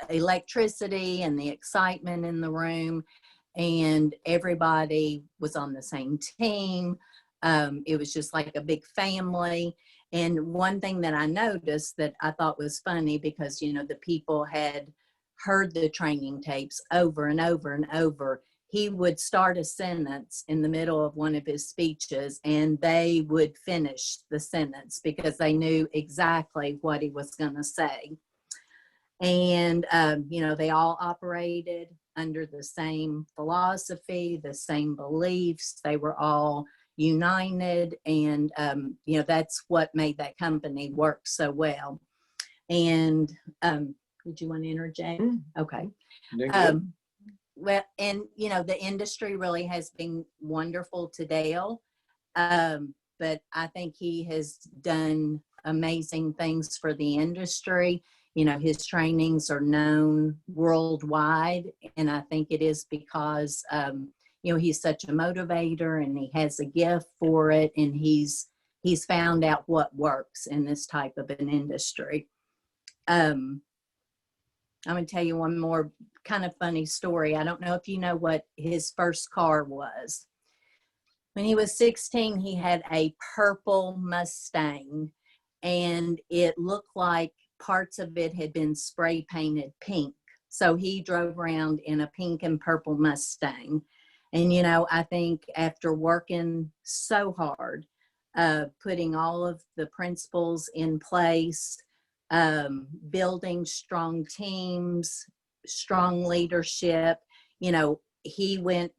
electricity and the excitement in the room, and everybody was on the same team. It was just like a big family. And one thing that I noticed that I thought was funny, because, you know, the people had heard the training tapes over and over and over, he would start a sentence in the middle of one of his speeches, and they would finish the sentence because they knew exactly what he was going to say. And, you know, they all operated under the same philosophy, the same beliefs. They were all united. And, you know, that's what made that company work so well. And did you want to interject? Okay. Well, and, you know, the industry really has been wonderful to Dale. But I think he has done amazing things for the industry. You know, his trainings are known worldwide. And I think it is because, you know, he's such a motivator, and he has a gift for it. And he's found out what works in this type of an industry. I'm going to tell you one more kind of funny story. I don't know if you know what his first car was. When he was 16, he had a purple Mustang, and it looked like parts of it had been spray painted pink. So he drove around in a pink and purple Mustang. And, you know, I think after working so hard, putting all of the principles in place, building strong teams, strong leadership, you know, he went,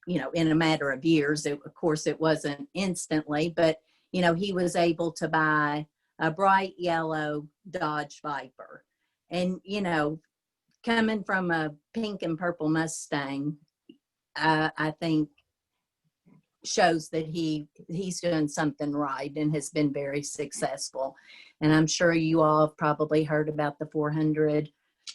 you know, in a matter of years. Of course, it wasn't instantly, but, he was able to buy a bright yellow Dodge Viper. And, coming from a pink and purple Mustang, I think shows that he's doing something right and has been very successful. And I'm sure you all have probably heard about the 400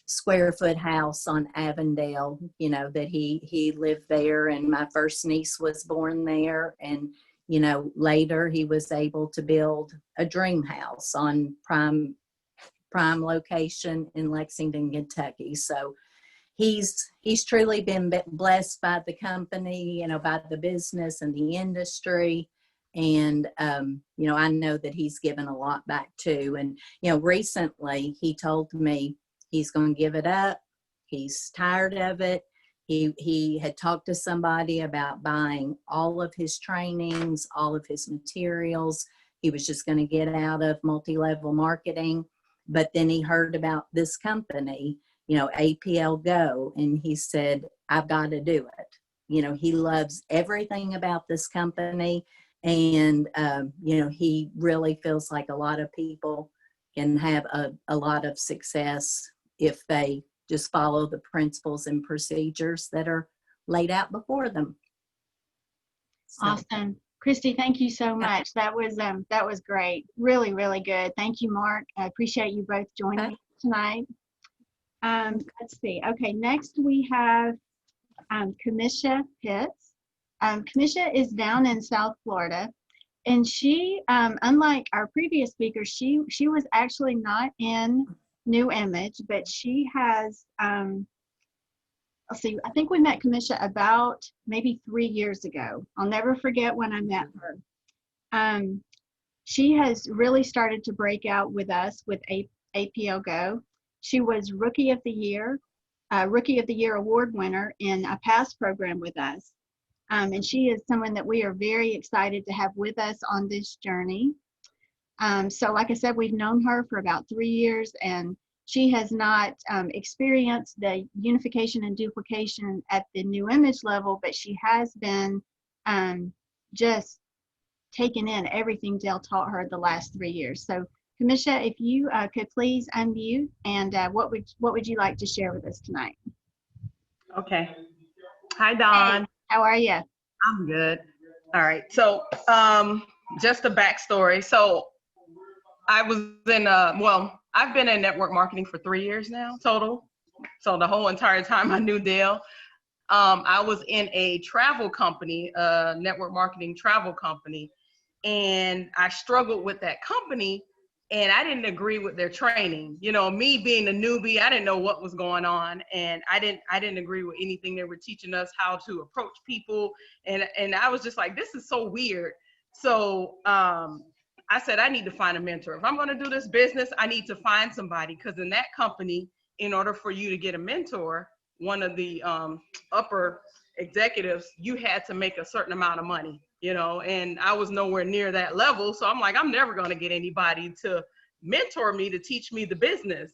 square foot house on Avondale, that he lived there, and my first niece was born there. And, later he was able to build a dream house on prime location in Lexington, Kentucky. So he's truly been blessed by the company, by the business and the industry. And, I know that he's given a lot back too. And, recently he told me he's going to give it up. He's tired of it. He had talked to somebody about buying all of his trainings, all of his materials. He was just going to get out of multi-level marketing. But then he heard about this company, APLGO, and he said, I've got to do it. He loves everything about this company. And, he really feels like a lot of people can have a lot of success if they just follow the principles and procedures that are laid out before them. So. Awesome. Christy, thank you so much. That was great. Really, really good. Thank you, Mark. I appreciate you both joining me tonight. Let's see. Okay, next we have Kamisha Pitts. Kamisha is down in South Florida, and she, unlike our previous speaker, she was actually not in New Image, but she has, let's see, I think we met Kamisha about maybe 3 years ago. I'll never forget when I met her. She has really started to break out with us with APLGO. She was Rookie of the Year award winner in a past program with us. And she is someone that we are very excited to have with us on this journey. So like I said, we've known her for about 3 years, and she has not experienced the unification and duplication at the New Image level, but she has been just taking in everything Dale taught her the last 3 years. So Kamisha, if you could please unmute, and what would you like to share with us tonight? Okay. Hi, Dawn. Hey, how are you? I'm good. All right. So just a backstory. So I was in, I've been in network marketing for 3 years now total. So the whole entire time I knew Dale. I was in a travel company, network marketing travel company, and I struggled with that company, and I didn't agree with their training. Me being a newbie, I didn't know what was going on, and I didn't agree with anything they were teaching us how to approach people, and I was just like, this is so weird. So I said, I need to find a mentor. If I'm going to do this business, I need to find somebody, because in that company, in order for you to get a mentor, one of the upper executives, you had to make a certain amount of money, and I was nowhere near that level. So I'm like, I'm never going to get anybody to mentor me, to teach me the business.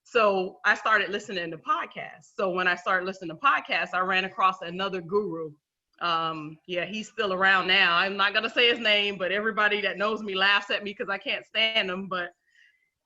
So I started listening to podcasts. So when I started listening to podcasts, I ran across another guru. He's still around now. I'm not going to say his name, but everybody that knows me laughs at me because I can't stand him. But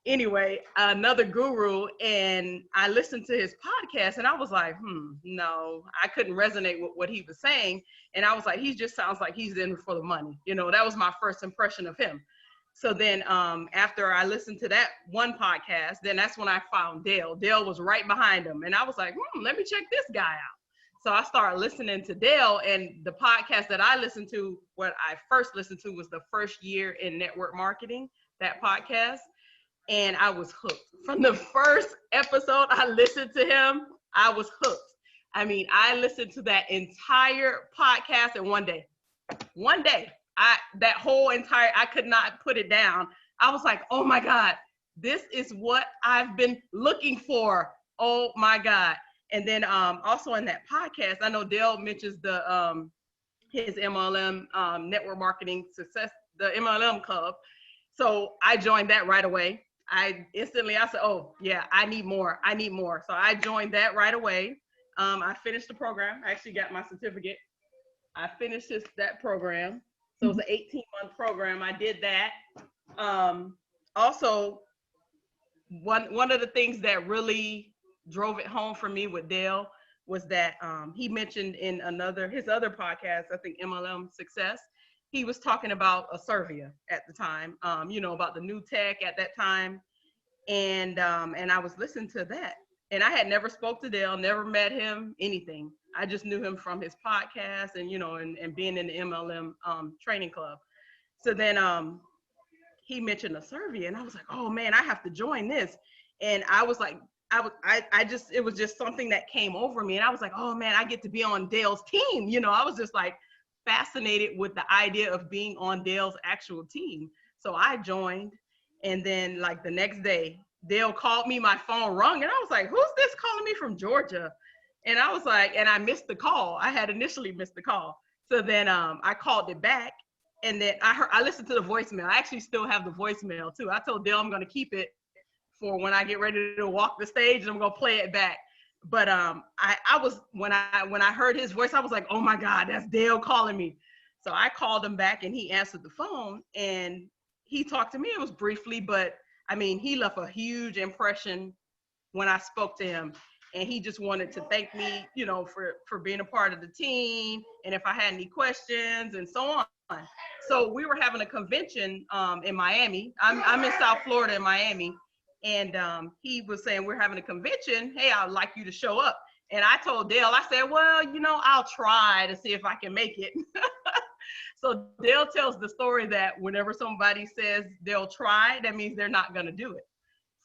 anyway, another guru, and I listened to his podcast, and I was like, no, I couldn't resonate with what he was saying. And I was like, he just sounds like he's in for the money. That was my first impression of him. So then after I listened to that one podcast, then that's when I found Dale. Dale was right behind him. And I was like, let me check this guy out. So I started listening to Dale, and the podcast that I listened to, what I first listened to was the First Year in Network Marketing, that podcast. And I was hooked. From the first episode I listened to him, I was hooked. I mean, I listened to that entire podcast in one day. One day, that whole entire, I could not put it down. I was like, oh my God, this is what I've been looking for. Oh my God. And then also in that podcast, I know Dale mentions his MLM network marketing success, the MLM club. So I joined that right away. I said, oh yeah, I need more. So I joined that right away. I finished the program. I actually got my certificate. I finished that program. So it was an 18-month program. I did that. Also, one of the things that really drove it home for me with Dale was that he mentioned in his other podcast, I think MLM Success, he was talking about a Servia at the time, about the new tech at that time. And I was listening to that. And I had never spoke to Dale, never met him, anything. I just knew him from his podcast and, and being in the MLM training club. So then he mentioned a survey and I was like, oh man, I have to join this. And I was like, it was just something that came over me. And I was like, oh man, I get to be on Dale's team. I was just like fascinated with the idea of being on Dale's actual team. So I joined. And then like the next day, Dale called me, my phone rung, and I was like, who's this calling me from Georgia? And I was like, and I missed the call. I had initially missed the call. So then I called it back, and then I listened to the voicemail. I actually still have the voicemail too. I told Dale I'm gonna keep it for when I get ready to walk the stage, and I'm gonna play it back. But I was, when I heard his voice, I was like, oh my God, that's Dale calling me. So I called him back and he answered the phone and he talked to me. It was briefly, but I mean, he left a huge impression when I spoke to him, and he just wanted to thank me, for being a part of the team, and if I had any questions and so on. So we were having a convention in Miami. I'm in South Florida in Miami, and he was saying, we're having a convention. Hey, I'd like you to show up. And I told Dale, I said, well, I'll try to see if I can make it. So Dale tells the story that whenever somebody says they'll try, that means they're not going to do it.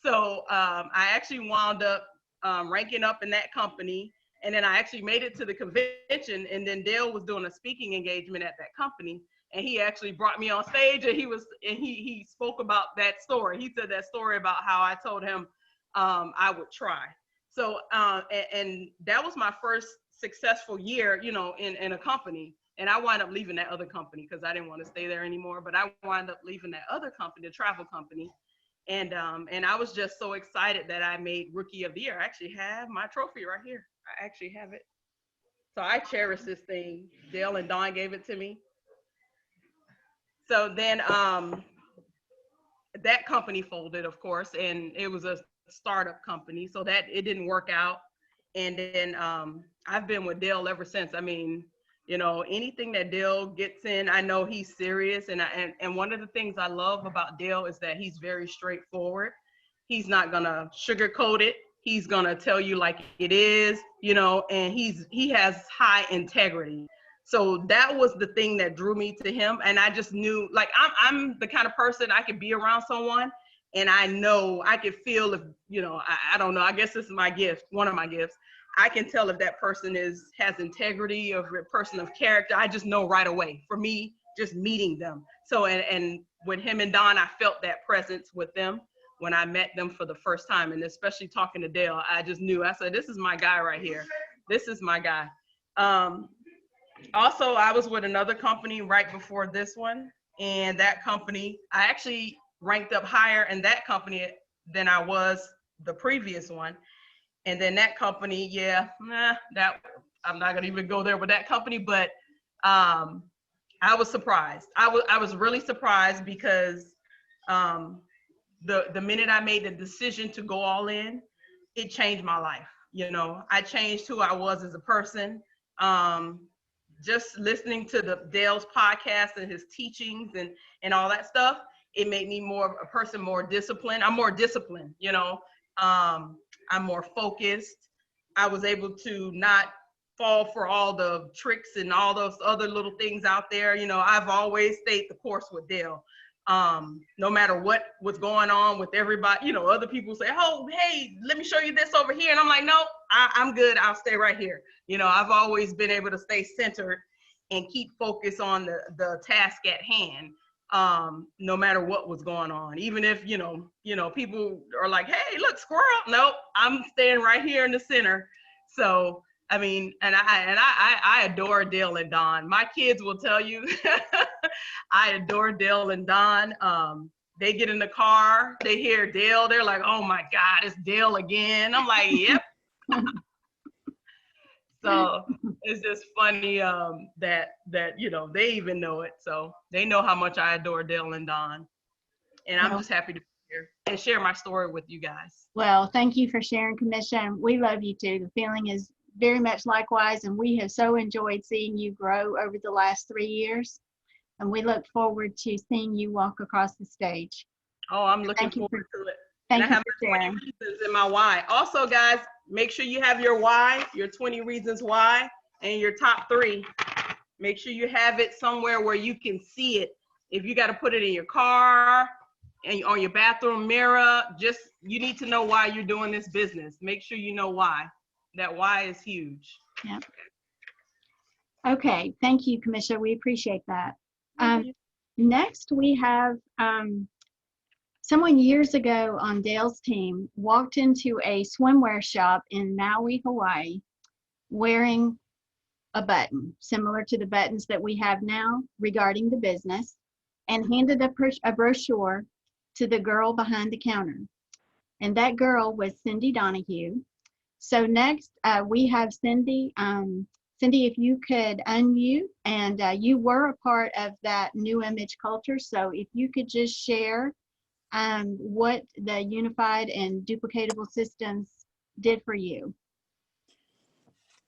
So I actually wound up ranking up in that company. And then I actually made it to the convention. And then Dale was doing a speaking engagement at that company. And he actually brought me on stage, and he spoke about that story. He said that story about how I told him I would try. So and that was my first successful year, in a company. And I wound up leaving that other company because I didn't want to stay there anymore. But I wound up leaving that other company, the travel company. And I was just so excited that I made Rookie of the Year. I actually have my trophy right here. I actually have it. So I cherish this thing. Dale and Dawn gave it to me. So then that company folded, of course, and it was a startup company. So that it didn't work out. And then I've been with Dale ever since. I mean, anything that Dale gets in, I know he's serious. And one of the things I love about Dale is that he's very straightforward. He's not gonna sugarcoat it. He's gonna tell you like it is, and he has high integrity. So that was the thing that drew me to him. And I just knew, like, I'm the kind of person I could be around someone and I know I could feel if, I don't know, I guess this is my gift, one of my gifts. I can tell if that person has integrity, or a person of character. I just know right away, for me, just meeting them. So, and with him and Don, I felt that presence with them when I met them for the first time. And especially talking to Dale, I just knew, I said, this is my guy right here. This is my guy. Also, I was with another company right before this one. And that company, I actually ranked up higher in that company than I was the previous one. And then that company, that I'm not gonna even go there with that company, but I was surprised. I was really surprised because the minute I made the decision to go all in, it changed my life. I changed who I was as a person. Just listening to Dale's podcast and his teachings and all that stuff, it made me a person more disciplined. I'm more disciplined, I'm more focused. I was able to not fall for all the tricks and all those other little things out there. I've always stayed the course with Dale. No matter what was going on with everybody, other people say, oh, hey, let me show you this over here. And I'm like, no, I'm good. I'll stay right here. I've always been able to stay centered and keep focus on the task at hand. No matter what was going on, even if, people are like, hey, look, squirrel. Nope, I'm staying right here in the center. So, I mean, and I adore Dale and Don. My kids will tell you, I adore Dale and Don. They get in the car, they hear Dale, they're like, oh my God, it's Dale again. I'm like, yep. So it's just funny that they even know it. So they know how much I adore Dale and Don, and I'm Well, just happy to be here and share my story with you guys. well, thank you for sharing, Commission. We love you too. The feeling is very much likewise, and we have so enjoyed seeing you grow over the last 3 years. And we look forward to seeing you walk across the stage. Oh, I'm looking Thank you forward for to it. And I thank you have for my 20 sharing. reasons in my why. Also, guys, make sure you have your why, your 20 reasons why, and your top 3. Make sure you have it somewhere where you can see it. If you got to put it in your car and on your bathroom mirror, you need to know why you're doing this business. Make sure you know why. That why is huge. Yeah. Okay, thank you, Commissioner. We appreciate that. Next, we have someone years ago on Dale's team walked into a swimwear shop in Maui, Hawaii, wearing a button similar to the buttons that we have now regarding the business, and handed a brochure to the girl behind the counter. And that girl was Cindy Donahue. So next, we have Cindy. Cindy, if you could unmute, and you were a part of that new image culture. So if you could just share what the unified and duplicatable systems did for you.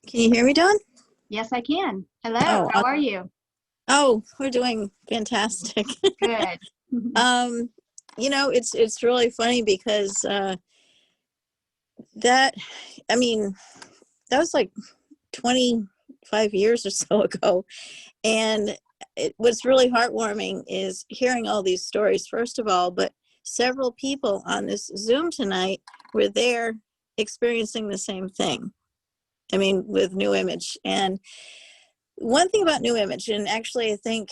Can you hear me, Dawn? Yes, I can. Hello, Oh, how are you? Oh, we're doing fantastic. Good. It's really funny because that was like 25 years or so ago. And what's really heartwarming is hearing all these stories, first of all, but several people on this Zoom tonight were there experiencing the same thing. I mean, with New Image. And one thing about New Image, and actually I think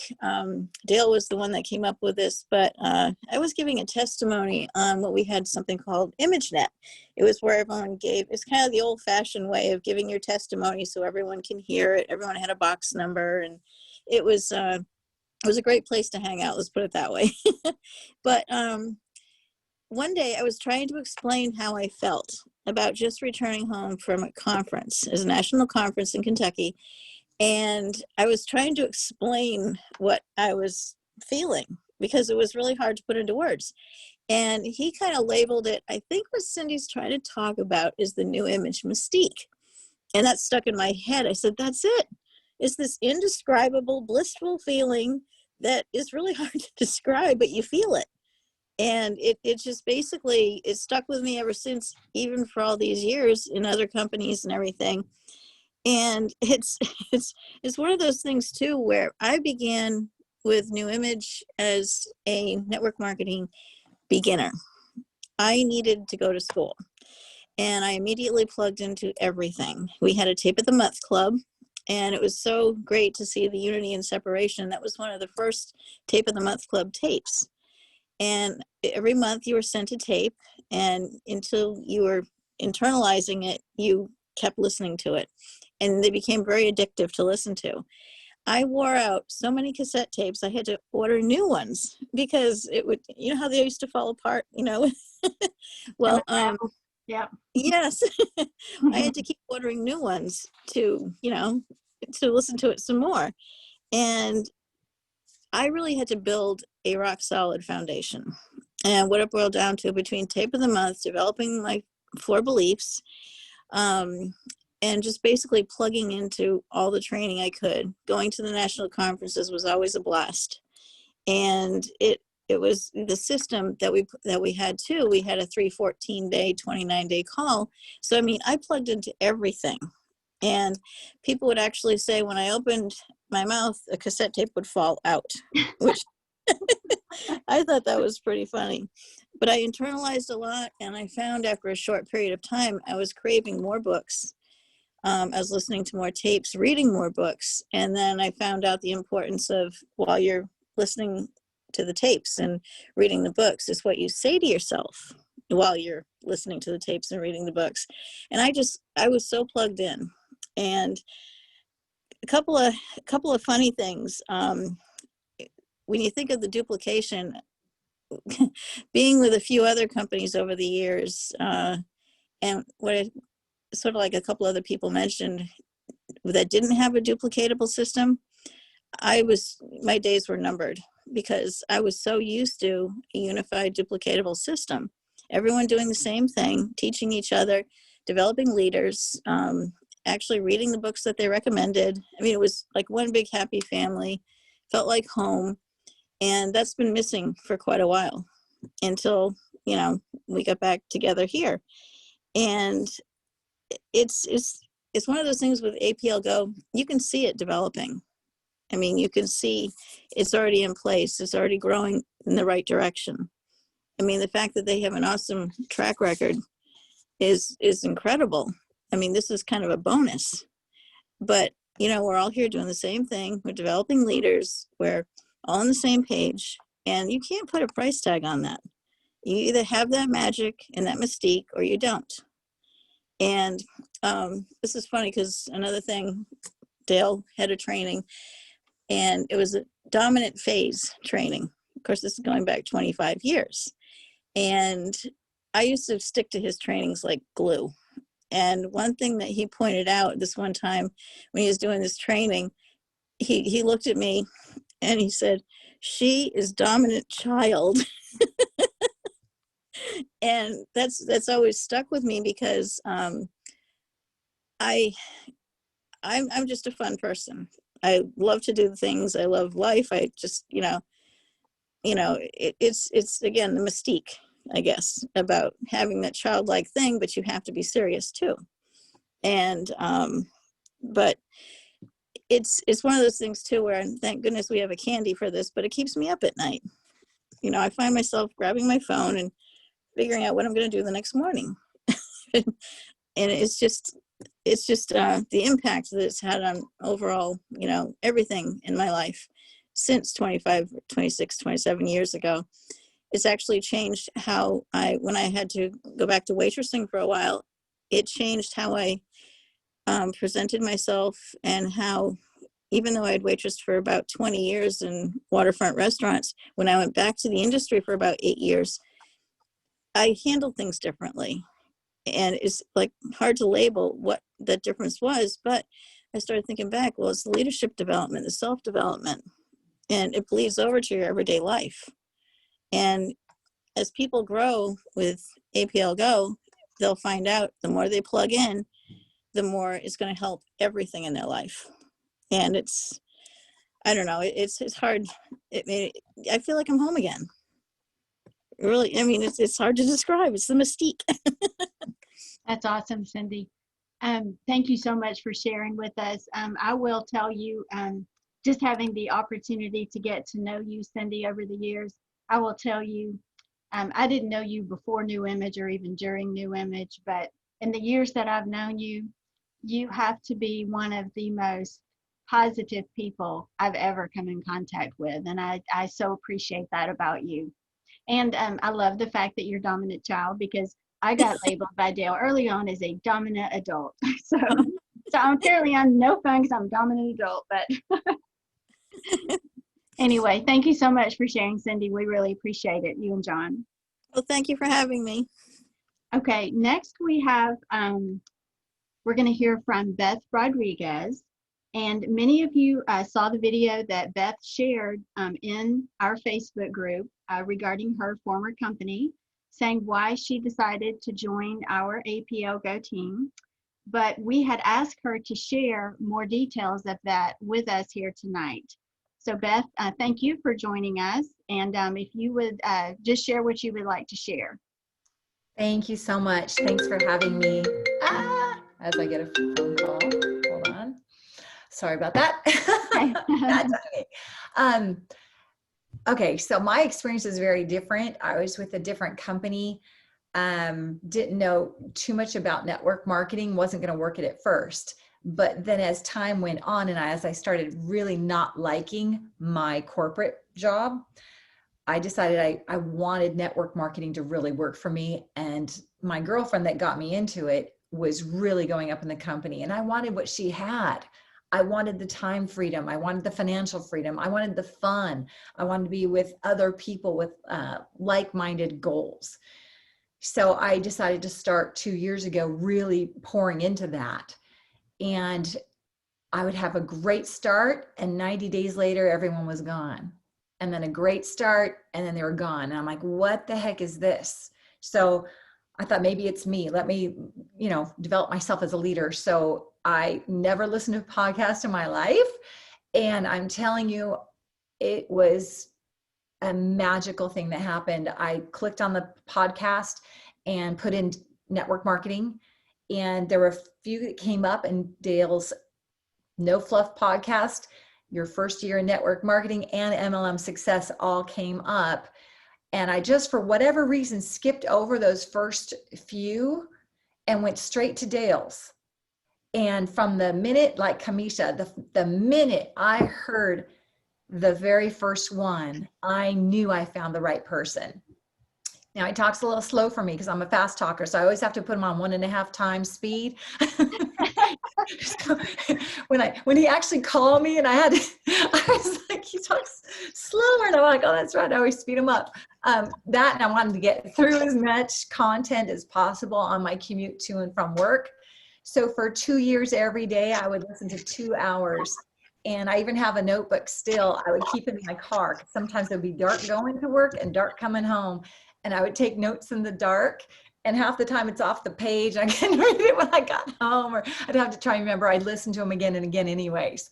Dale was the one that came up with this, but I was giving a testimony on what we had something called ImageNet. It was where everyone it's kind of the old fashioned way of giving your testimony so everyone can hear it. Everyone had a box number, and it was a great place to hang out, let's put it that way. But one day I was trying to explain how I felt about just returning home from a conference, as a national conference in Kentucky. And I was trying to explain what I was feeling because it was really hard to put into words. And he kind of labeled it, I think what Cindy's trying to talk about is the New Image mystique. And that stuck in my head. I said, that's it. It's this indescribable, blissful feeling that is really hard to describe, but you feel it. And it just basically, it stuck with me ever since, even for all these years in other companies and everything. And it's one of those things too, where I began with New Image as a network marketing beginner. I needed to go to school, and I immediately plugged into everything. We had a tape of the month club, and it was so great to see the unity and separation. That was one of the first tape of the month club tapes. And every month you were sent a tape, and until you were internalizing it, you kept listening to it. And they became very addictive to listen to. I wore out so many cassette tapes, I had to order new ones because it would, how they used to fall apart, Well, yeah. Yes, I had to keep ordering new ones to listen to it some more. And I really had to build a rock solid foundation. And what it boiled down to, between tape of the month, developing my floor beliefs, and just basically plugging into all the training I could. Going to the national conferences was always a blast. And it was the system that we had too. We had a 314-day, 29-day call. So, I mean, I plugged into everything. And people would actually say when I opened my mouth, a cassette tape would fall out, which I thought that was pretty funny. But I internalized a lot, and I found after a short period of time, I was craving more books. I was listening to more tapes, reading more books. And then I found out the importance of, while you're listening to the tapes and reading the books, is what you say to yourself while you're listening to the tapes and reading the books. And I was so plugged in. And a couple of funny things. When you think of the duplication, being with a few other companies over the years, and what sort of like a couple other people mentioned, that didn't have a duplicatable system, my days were numbered because I was so used to a unified duplicatable system. Everyone doing the same thing, teaching each other, developing leaders, actually reading the books that they recommended. I mean, it was like one big happy family, felt like home. And that's been missing for quite a while until, we got back together here. And it's one of those things with APLGO, you can see it developing. I mean, you can see it's already in place. It's already growing in the right direction. I mean, the fact that they have an awesome track record is incredible. I mean, this is kind of a bonus. But, we're all here doing the same thing. We're developing leaders. We're all on the same page. And you can't put a price tag on that. You either have that magic and that mystique or you don't. And this is funny because another thing, Dale had a training, and it was a dominant phase training. Of course, this is going back 25 years. And I used to stick to his trainings like glue. And one thing that he pointed out this one time when he was doing this training, he looked at me and he said, "She is dominant child." And that's always stuck with me because I'm just a fun person. I love to do things. I love life. I just, it's again, the mystique, I guess, about having that childlike thing, but you have to be serious too. And, but it's one of those things too, where thank goodness we have a candy for this, but it keeps me up at night. I find myself grabbing my phone and figuring out what I'm going to do the next morning. And it's just the impact that it's had on overall, everything in my life since 25, 26, 27 years ago. It's actually changed how when I had to go back to waitressing for a while, it changed how I presented myself, and how, even though I had waitressed for about 20 years in waterfront restaurants, when I went back to the industry for about 8 years, I handled things differently. And it's like hard to label what that difference was, but I started thinking back, well, it's the leadership development, the self-development, and it bleeds over to your everyday life. And as people grow with APLGO, they'll find out the more they plug in, the more it's going to help everything in their life. And I don't know, it's hard. I feel like I'm home again. Really, I mean, it's hard to describe. It's the mystique. That's awesome, Cindy. Thank you so much for sharing with us. I will tell you, just having the opportunity to get to know you, Cindy, over the years, I will tell you, I didn't know you before New Image or even during New Image, but in the years that I've known you, you have to be one of the most positive people I've ever come in contact with. And I so appreciate that about you. And I love the fact that you're dominant child, because I got labeled by Dale early on as a dominant adult. So I'm apparently I'm no fun because I'm a dominant adult. But anyway, thank you so much for sharing, Cindy. We really appreciate it, you and John. Well, thank you for having me. Okay, next we have, we're going to hear from Beth Rodriguez. And many of you saw the video that Beth shared in our Facebook group regarding her former company, saying why she decided to join our APLGO team. But we had asked her to share more details of that with us here tonight. So Beth, thank you for joining us. And if you would just share what you would like to share. Thank you so much. Thanks for having me. As I get a phone call, hold on. Sorry about that. That's okay. Okay, so my experience is very different. I was with a different company. Didn't know too much about network marketing, wasn't going to work it at first. But then as time went on and as I started really not liking my corporate job, I decided I wanted network marketing to really work for me. And my girlfriend that got me into it was really going up in the company, and I wanted what she had. I wanted the time freedom. I wanted the financial freedom. I wanted the fun. I wanted to be with other people with like-minded goals. So I decided to start 2 years ago really pouring into that. And I would have a great start, and 90 days later, everyone was gone. And then a great start, and then they were gone. And I'm like, what the heck is this? So I thought maybe it's me. Let me, develop myself as a leader. So I never listened to a podcast in my life. And I'm telling you, it was a magical thing that happened. I clicked on the podcast and put in network marketing. And there were a few that came up, and Dale's No Fluff podcast, your first year in network marketing, and MLM success all came up. And I just, for whatever reason, skipped over those first few and went straight to Dale's. And from the minute, like Kamisha, the minute I heard the very first one, I knew I found the right person. Now, he talks a little slow for me because I'm a fast talker, so I always have to put him on 1.5 times speed. So when he actually called me, and I was like, he talks slower, and I'm like, oh, that's right, I always speed him up. That, and I wanted to get through as much content as possible on my commute to and from work. So for 2 years, every day, I would listen to 2 hours. And I even have a notebook still. I would keep it in my car. Sometimes it would be dark going to work and dark coming home. And I would take notes in the dark, and half the time it's off the page. I couldn't read it when I got home, or I'd have to try and remember. I'd listen to them again and again anyways.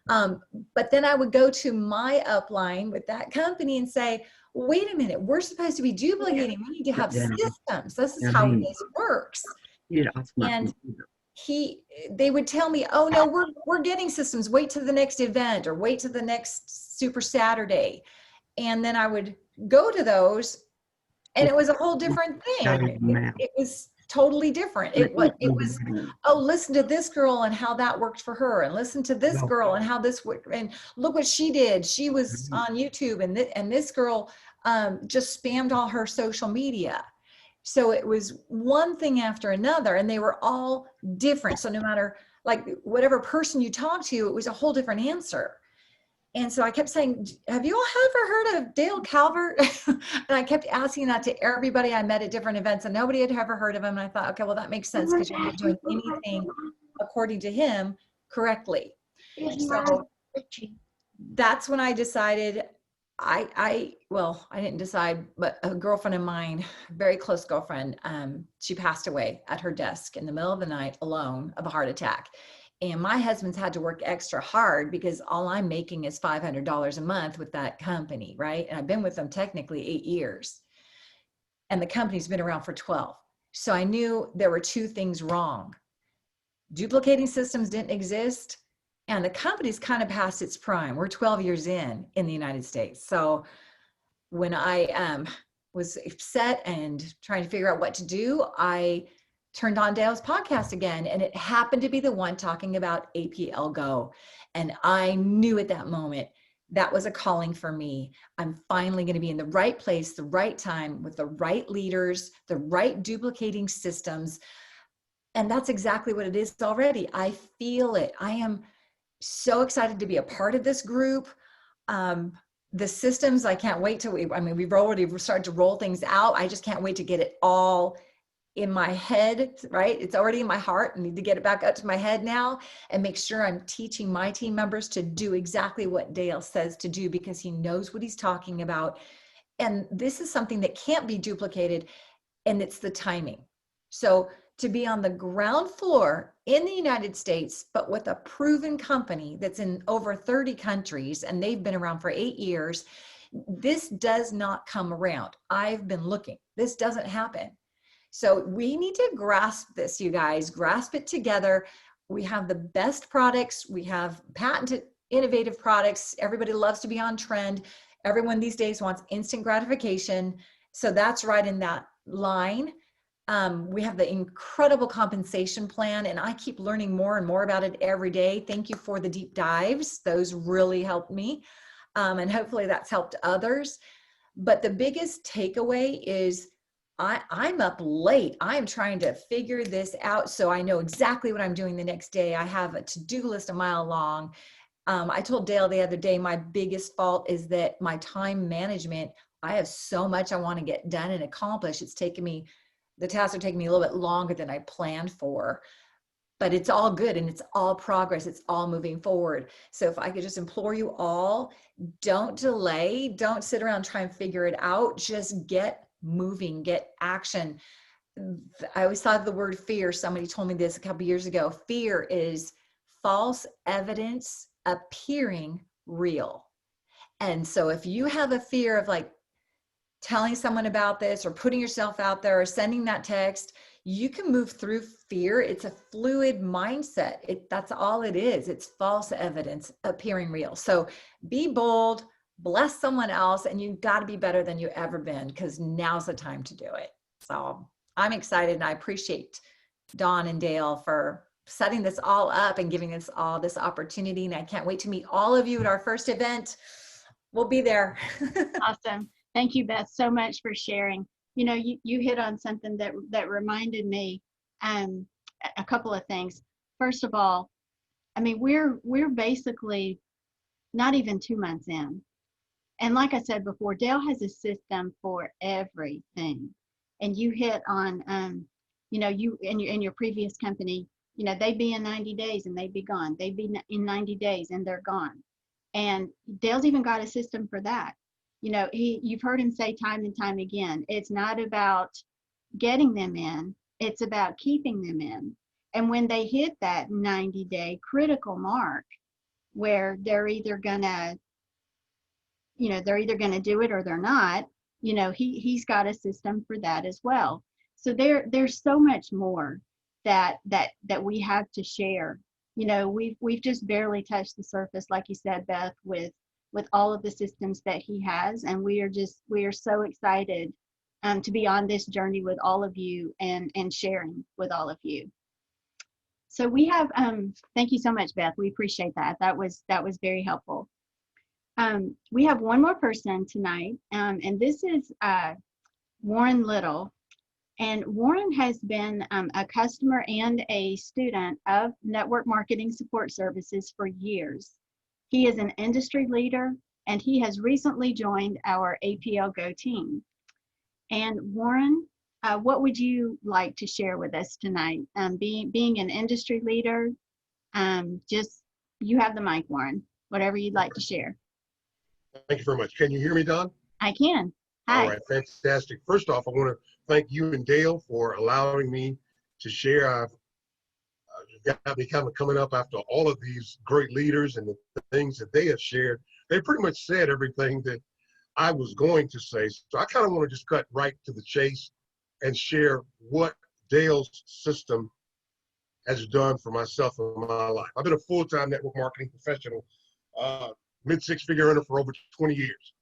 But then I would go to my upline with that company and say, wait a minute, we're supposed to be duplicating. We need to have systems. This is how this works. And they would tell me, oh no, we're getting systems. Wait till the next event, or wait till the next Super Saturday. And then I would go to those, and it was a whole different thing. It was totally different. It was, oh, listen to this girl and how that worked for her, and listen to this girl and how this worked, and look what she did. She was on YouTube, and this girl just spammed all her social media. So it was one thing after another, and they were all different. So no matter, like, whatever person you talk to, it was a whole different answer. And so I kept saying, have you all ever heard of Dale Calvert? And I kept asking that to everybody I met at different events, and nobody had ever heard of him. And I thought, okay, well, that makes sense, because you're not doing anything according to him correctly. So that's when I decided, I didn't decide, but a girlfriend of mine, very close girlfriend, she passed away at her desk in the middle of the night alone of a heart attack. And my husband's had to work extra hard, because all I'm making is $500 a month with that company, right? And I've been with them technically 8 years. And the company's been around for 12. So I knew there were 2 things wrong. Duplicating systems didn't exist, and the company's kind of past its prime. We're 12 years in the United States. So when I was upset and trying to figure out what to do, I turned on Dale's podcast again, and it happened to be the one talking about APLGO. And I knew at that moment that was a calling for me. I'm finally going to be in the right place, the right time, with the right leaders, the right duplicating systems. And that's exactly what it is already. I feel it. I am so excited to be a part of this group. The systems, I can't wait till we've already started to roll things out. I just can't wait to get it all in my head, right? It's already in my heart. I need to get it back up to my head now, and make sure I'm teaching my team members to do exactly what Dale says to do, because he knows what he's talking about. And this is something that can't be duplicated, and it's the timing. So to be on the ground floor in the United States, but with a proven company that's in over 30 countries, and they've been around for 8 years, this does not come around. I've been looking. This doesn't happen. So we need to grasp this, you guys, grasp it together. We have the best products. We have patented, innovative products. Everybody loves to be on trend. Everyone these days wants instant gratification. So that's right in that line. We have the incredible compensation plan, and I keep learning more and more about it every day. Thank you for the deep dives. Those really helped me. And hopefully that's helped others. But the biggest takeaway is, I'm up late. I'm trying to figure this out so I know exactly what I'm doing the next day. I have a to-do list a mile long. I told Dale the other day, my biggest fault is that my time management, I have so much I want to get done and accomplish. The tasks are taking me a little bit longer than I planned for. but it's all good and it's all progress. It's all moving forward. So if I could just implore you all, don't delay, don't sit around and try and figure it out. Just get moving, get action. I always thought of the word fear. Somebody told me this a couple years ago. Fear is false evidence appearing real. And so if you have a fear of like telling someone about this or putting yourself out there or sending that text, you can move through fear. It's a fluid mindset. That's all it is. It's false evidence appearing real. So be bold, bless someone else, and you've got to be better than you ever been, because now's the time to do it. So I'm excited, and I appreciate Dawn and Dale for setting this all up and giving us all this opportunity. And I can't wait to meet all of you at our first event. We'll be there. Awesome. Thank you, Beth, so much for sharing. You know, you hit on something that reminded me a couple of things. First of all, I mean, we're basically not even 2 months in. And like I said before, Dale has a system for everything. And you hit on, you know, you in your previous company, you know, they'd be in 90 days and they'd be gone. They'd be in 90 days and they're gone. And Dale's even got a system for that. You know, you've heard him say time and time again, it's not about getting them in, it's about keeping them in. And when they hit that 90-day critical mark where they're either gonna, you know, they're either gonna do it or they're not, you know, he's got a system for that as well. So there's so much more that we have to share. You know, we've just barely touched the surface, like you said, Beth, with all of the systems that he has, and we are so excited to be on this journey with all of you and sharing with all of you. So we have thank you so much, Beth. We appreciate that. That was very helpful. We have one more person tonight, and this is Warren Little. And Warren has been a customer and a student of Network Marketing Support Services for years. He is an industry leader, and he has recently joined our APLGO team. And Warren, what would you like to share with us tonight? Being an industry leader, just you have the mic, Warren. Whatever you'd like to share. Thank you very much. Can you hear me, Don? I can. Hi. All right, fantastic. First off, I want to thank you and Dale for allowing me to share. I've got me kind of coming up after all of these great leaders and the things that they have shared. They pretty much said everything that I was going to say. So I kind of want to just cut right to the chase and share what Dale's system has done for myself in my life. I've been a full-time network marketing professional, mid-six-figure earner for over 20 years.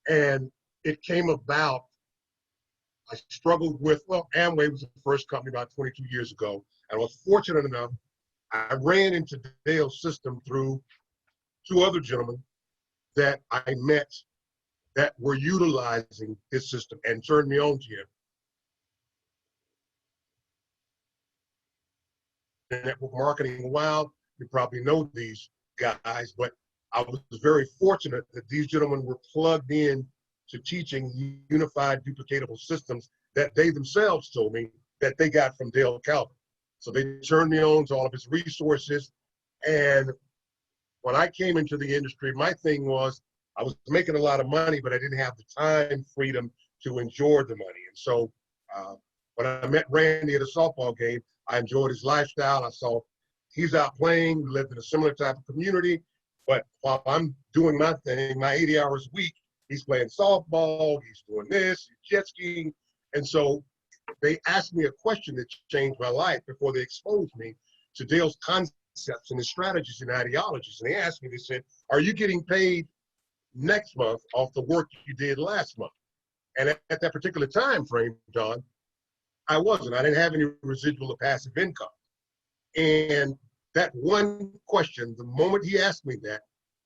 And it came about, I struggled with, well, Amway was the first company about 22 years ago. And I was fortunate enough, I ran into Dale's system through two other gentlemen that I met that were utilizing his system and turned me on to him. Network marketing, wow, you probably know these guys, but I was very fortunate that these gentlemen were plugged in to teaching unified duplicatable systems that they themselves told me that they got from Dale Calvin. So they turned me on to all of his resources. And when I came into the industry, my thing was I was making a lot of money, but I didn't have the time freedom to enjoy the money. And so when I met Randy at a softball game, I enjoyed his lifestyle. I saw he's out playing. We lived in a similar type of community. But while I'm doing my thing, my 80 hours a week, he's playing softball, he's doing this, he's jet skiing. And so they asked me a question that changed my life before they exposed me to Dale's concepts and his strategies and ideologies. And they asked me, they said, are you getting paid next month off the work you did last month? And at that particular time frame, John, I wasn't. I didn't have any residual or passive income. And that one question, the moment he asked me that,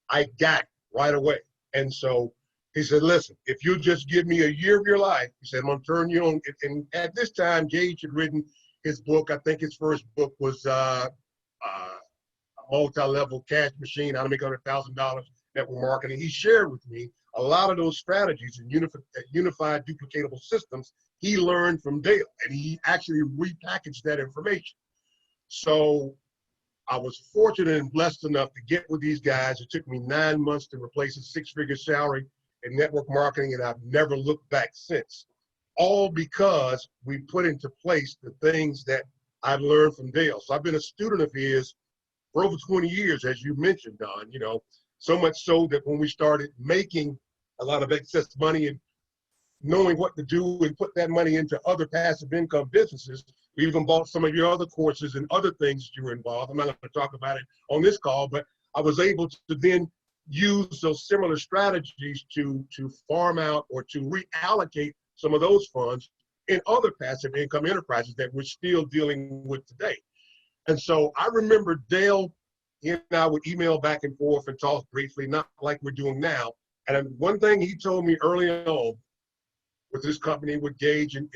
I got it right away. And so he said, listen, if you just give me a year of your life, he said, I'm going to turn you on. And at this time, Gage had written his book. I think his first book was a multi-level cash machine, how to make $100,000 network marketing. He shared with me a lot of those strategies and unified duplicatable systems he learned from Dale. And he actually repackaged that information. So I was fortunate and blessed enough to get with these guys. It took me 9 months to replace a 6-figure salary in network marketing, and I've never looked back since. All because we put into place the things that I've learned from Dale. So I've been a student of his for over 20 years, as you mentioned, Don, you know, so much so that when we started making a lot of excess money and knowing what to do and put that money into other passive income businesses, we even bought some of your other courses and other things that you were involved. I'm not going to talk about it on this call, but I was able to then use those similar strategies to farm out or to reallocate some of those funds in other passive income enterprises that we're still dealing with today. And so I remember Dale, he and I would email back and forth and talk briefly, not like we're doing now. And one thing he told me early on with this company, with Gage and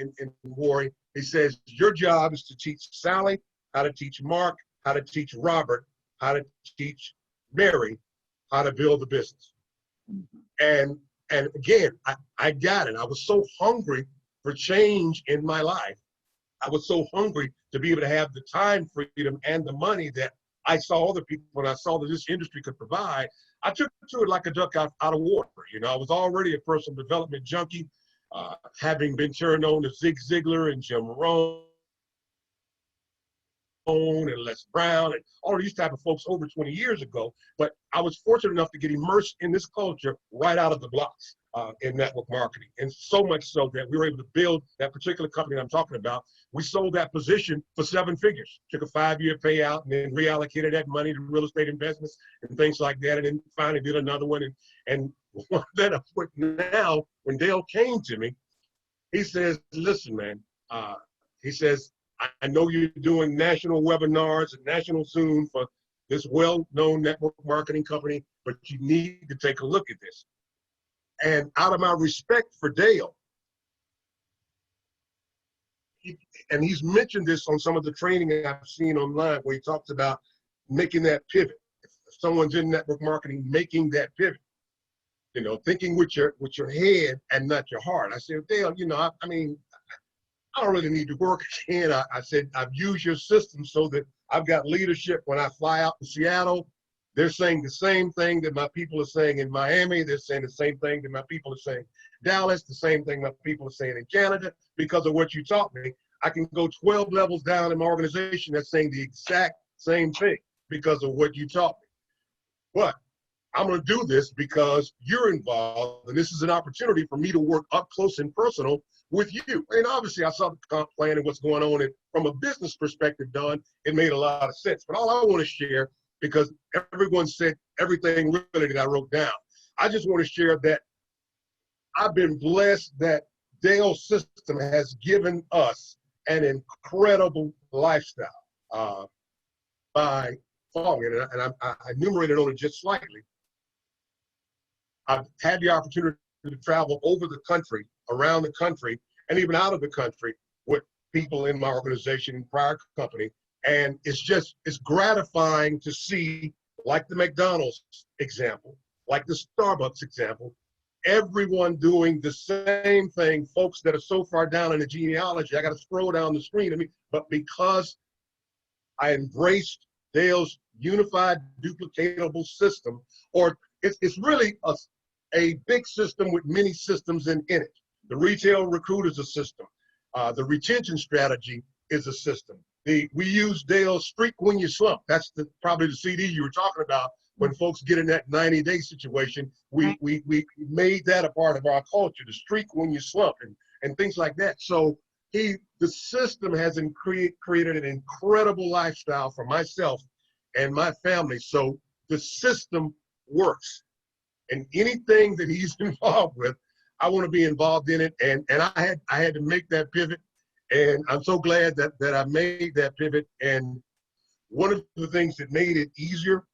Warren, he says, your job is to teach Sally how to teach Mark, how to teach Robert, how to teach Mary, how to build a business. And again, I got it. I was so hungry for change in my life. I was so hungry to be able to have the time freedom and the money that I saw other people, when I saw that this industry could provide. I took to it like a duck out of water. You know, I was already a personal development junkie, having been turned on to Zig Ziglar and Jim Rohn and Les Brown and all of these type of folks over 20 years ago. But I was fortunate enough to get immersed in this culture right out of the blocks in network marketing. And so much so that we were able to build that particular company I'm talking about. We sold that position for 7 figures, took a 5-year payout, and then reallocated that money to real estate investments and things like that. And then finally did another one. And one that I put now, when Dale came to me, he says, listen, man, he says, I know you're doing national webinars and national Zoom for this well-known network marketing company, but you need to take a look at this. And out of my respect for Dale, and he's mentioned this on some of the training I've seen online where he talks about making that pivot. If someone's in network marketing, making that pivot, you know, thinking with your head and not your heart. I said, Dale, you know, I mean, I don't really need to work again. I said, I've used your system so that I've got leadership when I fly out to Seattle. They're saying the same thing that my people are saying in Miami. They're saying the same thing that my people are saying in Dallas, the same thing my people are saying in Canada. Because of what you taught me, I can go 12 levels down in my organization that's saying the exact same thing because of what you taught me. But I'm going to do this because you're involved, and this is an opportunity for me to work up close and personal with you. And obviously, I saw the comp plan and what's going on, and from a business perspective, Don, it made a lot of sense. But all I want to share, because everyone said everything really that I wrote down, I just want to share that I've been blessed that Dale's system has given us an incredible lifestyle by following it, and I enumerated on it just slightly. I've had the opportunity to travel over the country, around the country, and even out of the country with people in my organization and prior company. And it's gratifying to see, like the McDonald's example, like the Starbucks example, everyone doing the same thing. Folks that are so far down in the genealogy, I got to scroll down the screen. But because I embraced Dale's unified duplicatable system, or it's really a big system with many systems in it. The retail recruit is a system. The retention strategy is a system. We use Dale's Streak When You Slump. That's probably the CD you were talking about when folks get in that 90-day situation. We made that a part of our culture, the Streak When You Slump and things like that. So the system has created an incredible lifestyle for myself and my family. So the system works. And anything that he's involved with, I want to be involved in it. And I had to make that pivot. And I'm so glad that I made that pivot. And one of the things that made it easier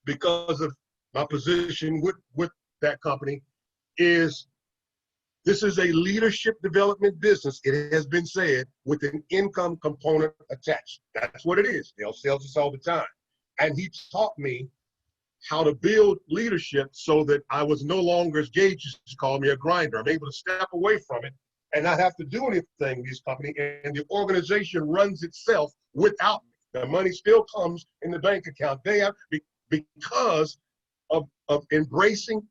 because of my position with that company is this is a leadership development business. It has been said with an income component attached. That's what it is. Dale sells us all the time. And he taught me how to build leadership so that I was no longer, as Gage used to call me, a grinder. I'm able to step away from it and not have to do anything in this company, and the organization runs itself without me. The money still comes in the bank account because of embracing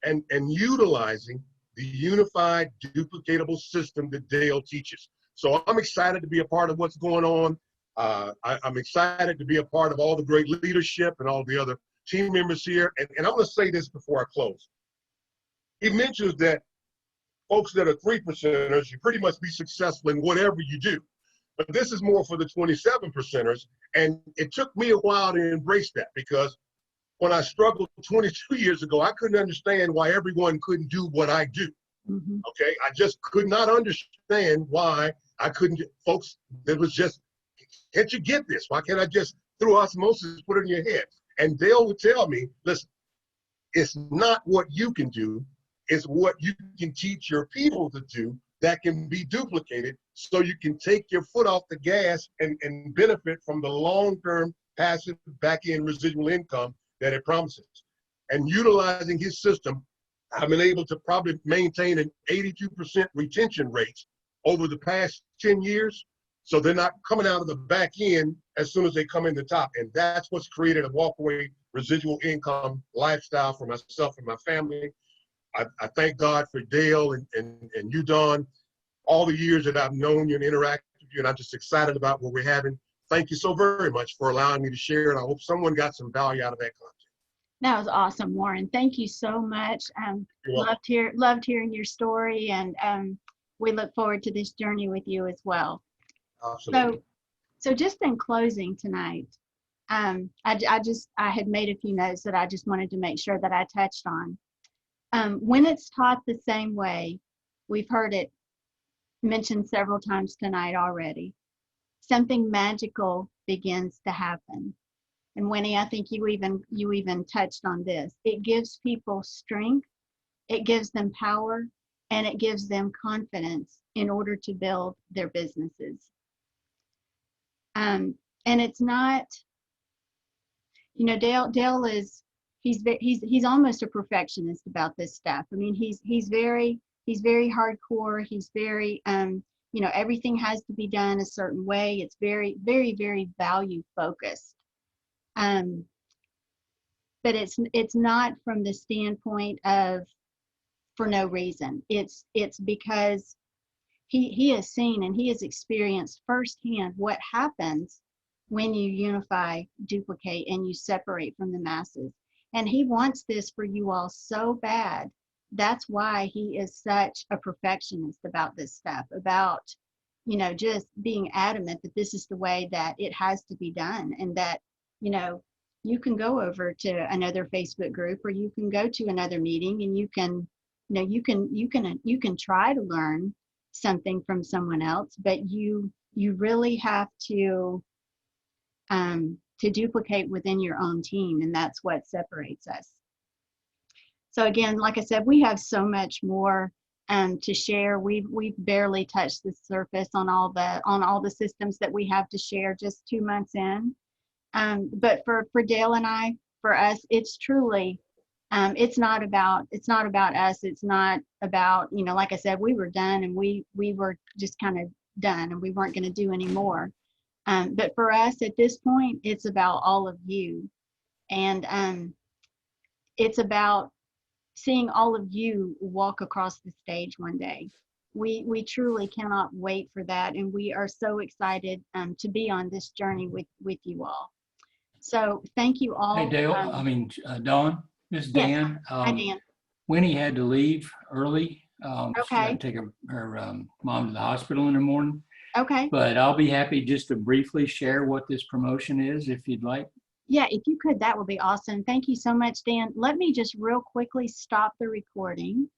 and utilizing the unified duplicatable system that Dale teaches. So I'm excited to be a part of what's going on. I'm excited to be a part of all the great leadership and all the other team members here. And I'm going to say this before I close. He mentions that folks that are 3%ers, you pretty much be successful in whatever you do. But this is more for the 27%ers. And it took me a while to embrace that, because when I struggled 22 years ago, I couldn't understand why everyone couldn't do what I do. Mm-hmm. Okay, I just could not understand why I couldn't get folks. It was just, can't you get this? Why can't I just, through osmosis, put it in your head? And Dale would tell me, listen, it's not what you can do, it's what you can teach your people to do that can be duplicated, so you can take your foot off the gas and benefit from the long-term passive back-end residual income that it promises. And utilizing his system, I've been able to probably maintain an 82% retention rate over the past 10 years. So they're not coming out of the back end as soon as they come in the top. And that's what's created a walkaway residual income lifestyle for myself and my family. I thank God for Dale and you, Don, all the years that I've known you and interacted with you, and I'm just excited about what we're having. Thank you so very much for allowing me to share, and I hope someone got some value out of that content. That was awesome, Warren. Thank you so much. Loved hearing your story, and we look forward to this journey with you as well. Absolutely. So just in closing tonight, I had made a few notes that I just wanted to make sure that I touched on. When it's taught the same way, we've heard it mentioned several times tonight already, something magical begins to happen. And Winnie, I think you even touched on this. It gives people strength, it gives them power, and it gives them confidence in order to build their businesses. And it's not, Dale is, he's almost a perfectionist about this stuff. I mean, he's very hardcore. He's very, everything has to be done a certain way. It's very, very, very value focused. But it's not from the standpoint of for no reason. It's because he has seen and he has experienced firsthand what happens when you unify, duplicate, and you separate from the masses. And he wants this for you all so bad. That's why he is such a perfectionist about this stuff, about, just being adamant that this is the way that it has to be done, and that, you can go over to another Facebook group, or you can go to another meeting, and you can try to learn something from someone else, but you really have to duplicate within your own team, and that's what separates us. So again, like I said, we have so much more to share. We've barely touched the surface on all the systems that we have to share just 2 months in. But for Dale and I, for us, it's truly, it's not about us. It's not about, like I said, we were done, and we were just kind of done, and we weren't going to do any more. But for us at this point, it's about all of you. And it's about seeing all of you walk across the stage one day. We truly cannot wait for that. And we are so excited to be on this journey with you all. So thank you all. Hey, Dale, Dawn, this is yes. Dan. Hi, Dan. Winnie had to leave early. She Okay. had to take her mom to the hospital in the morning. Okay. But I'll be happy just to briefly share what this promotion is, if you'd like. Yeah, if you could, that would be awesome. Thank you so much, Dan. Let me just real quickly stop the recording.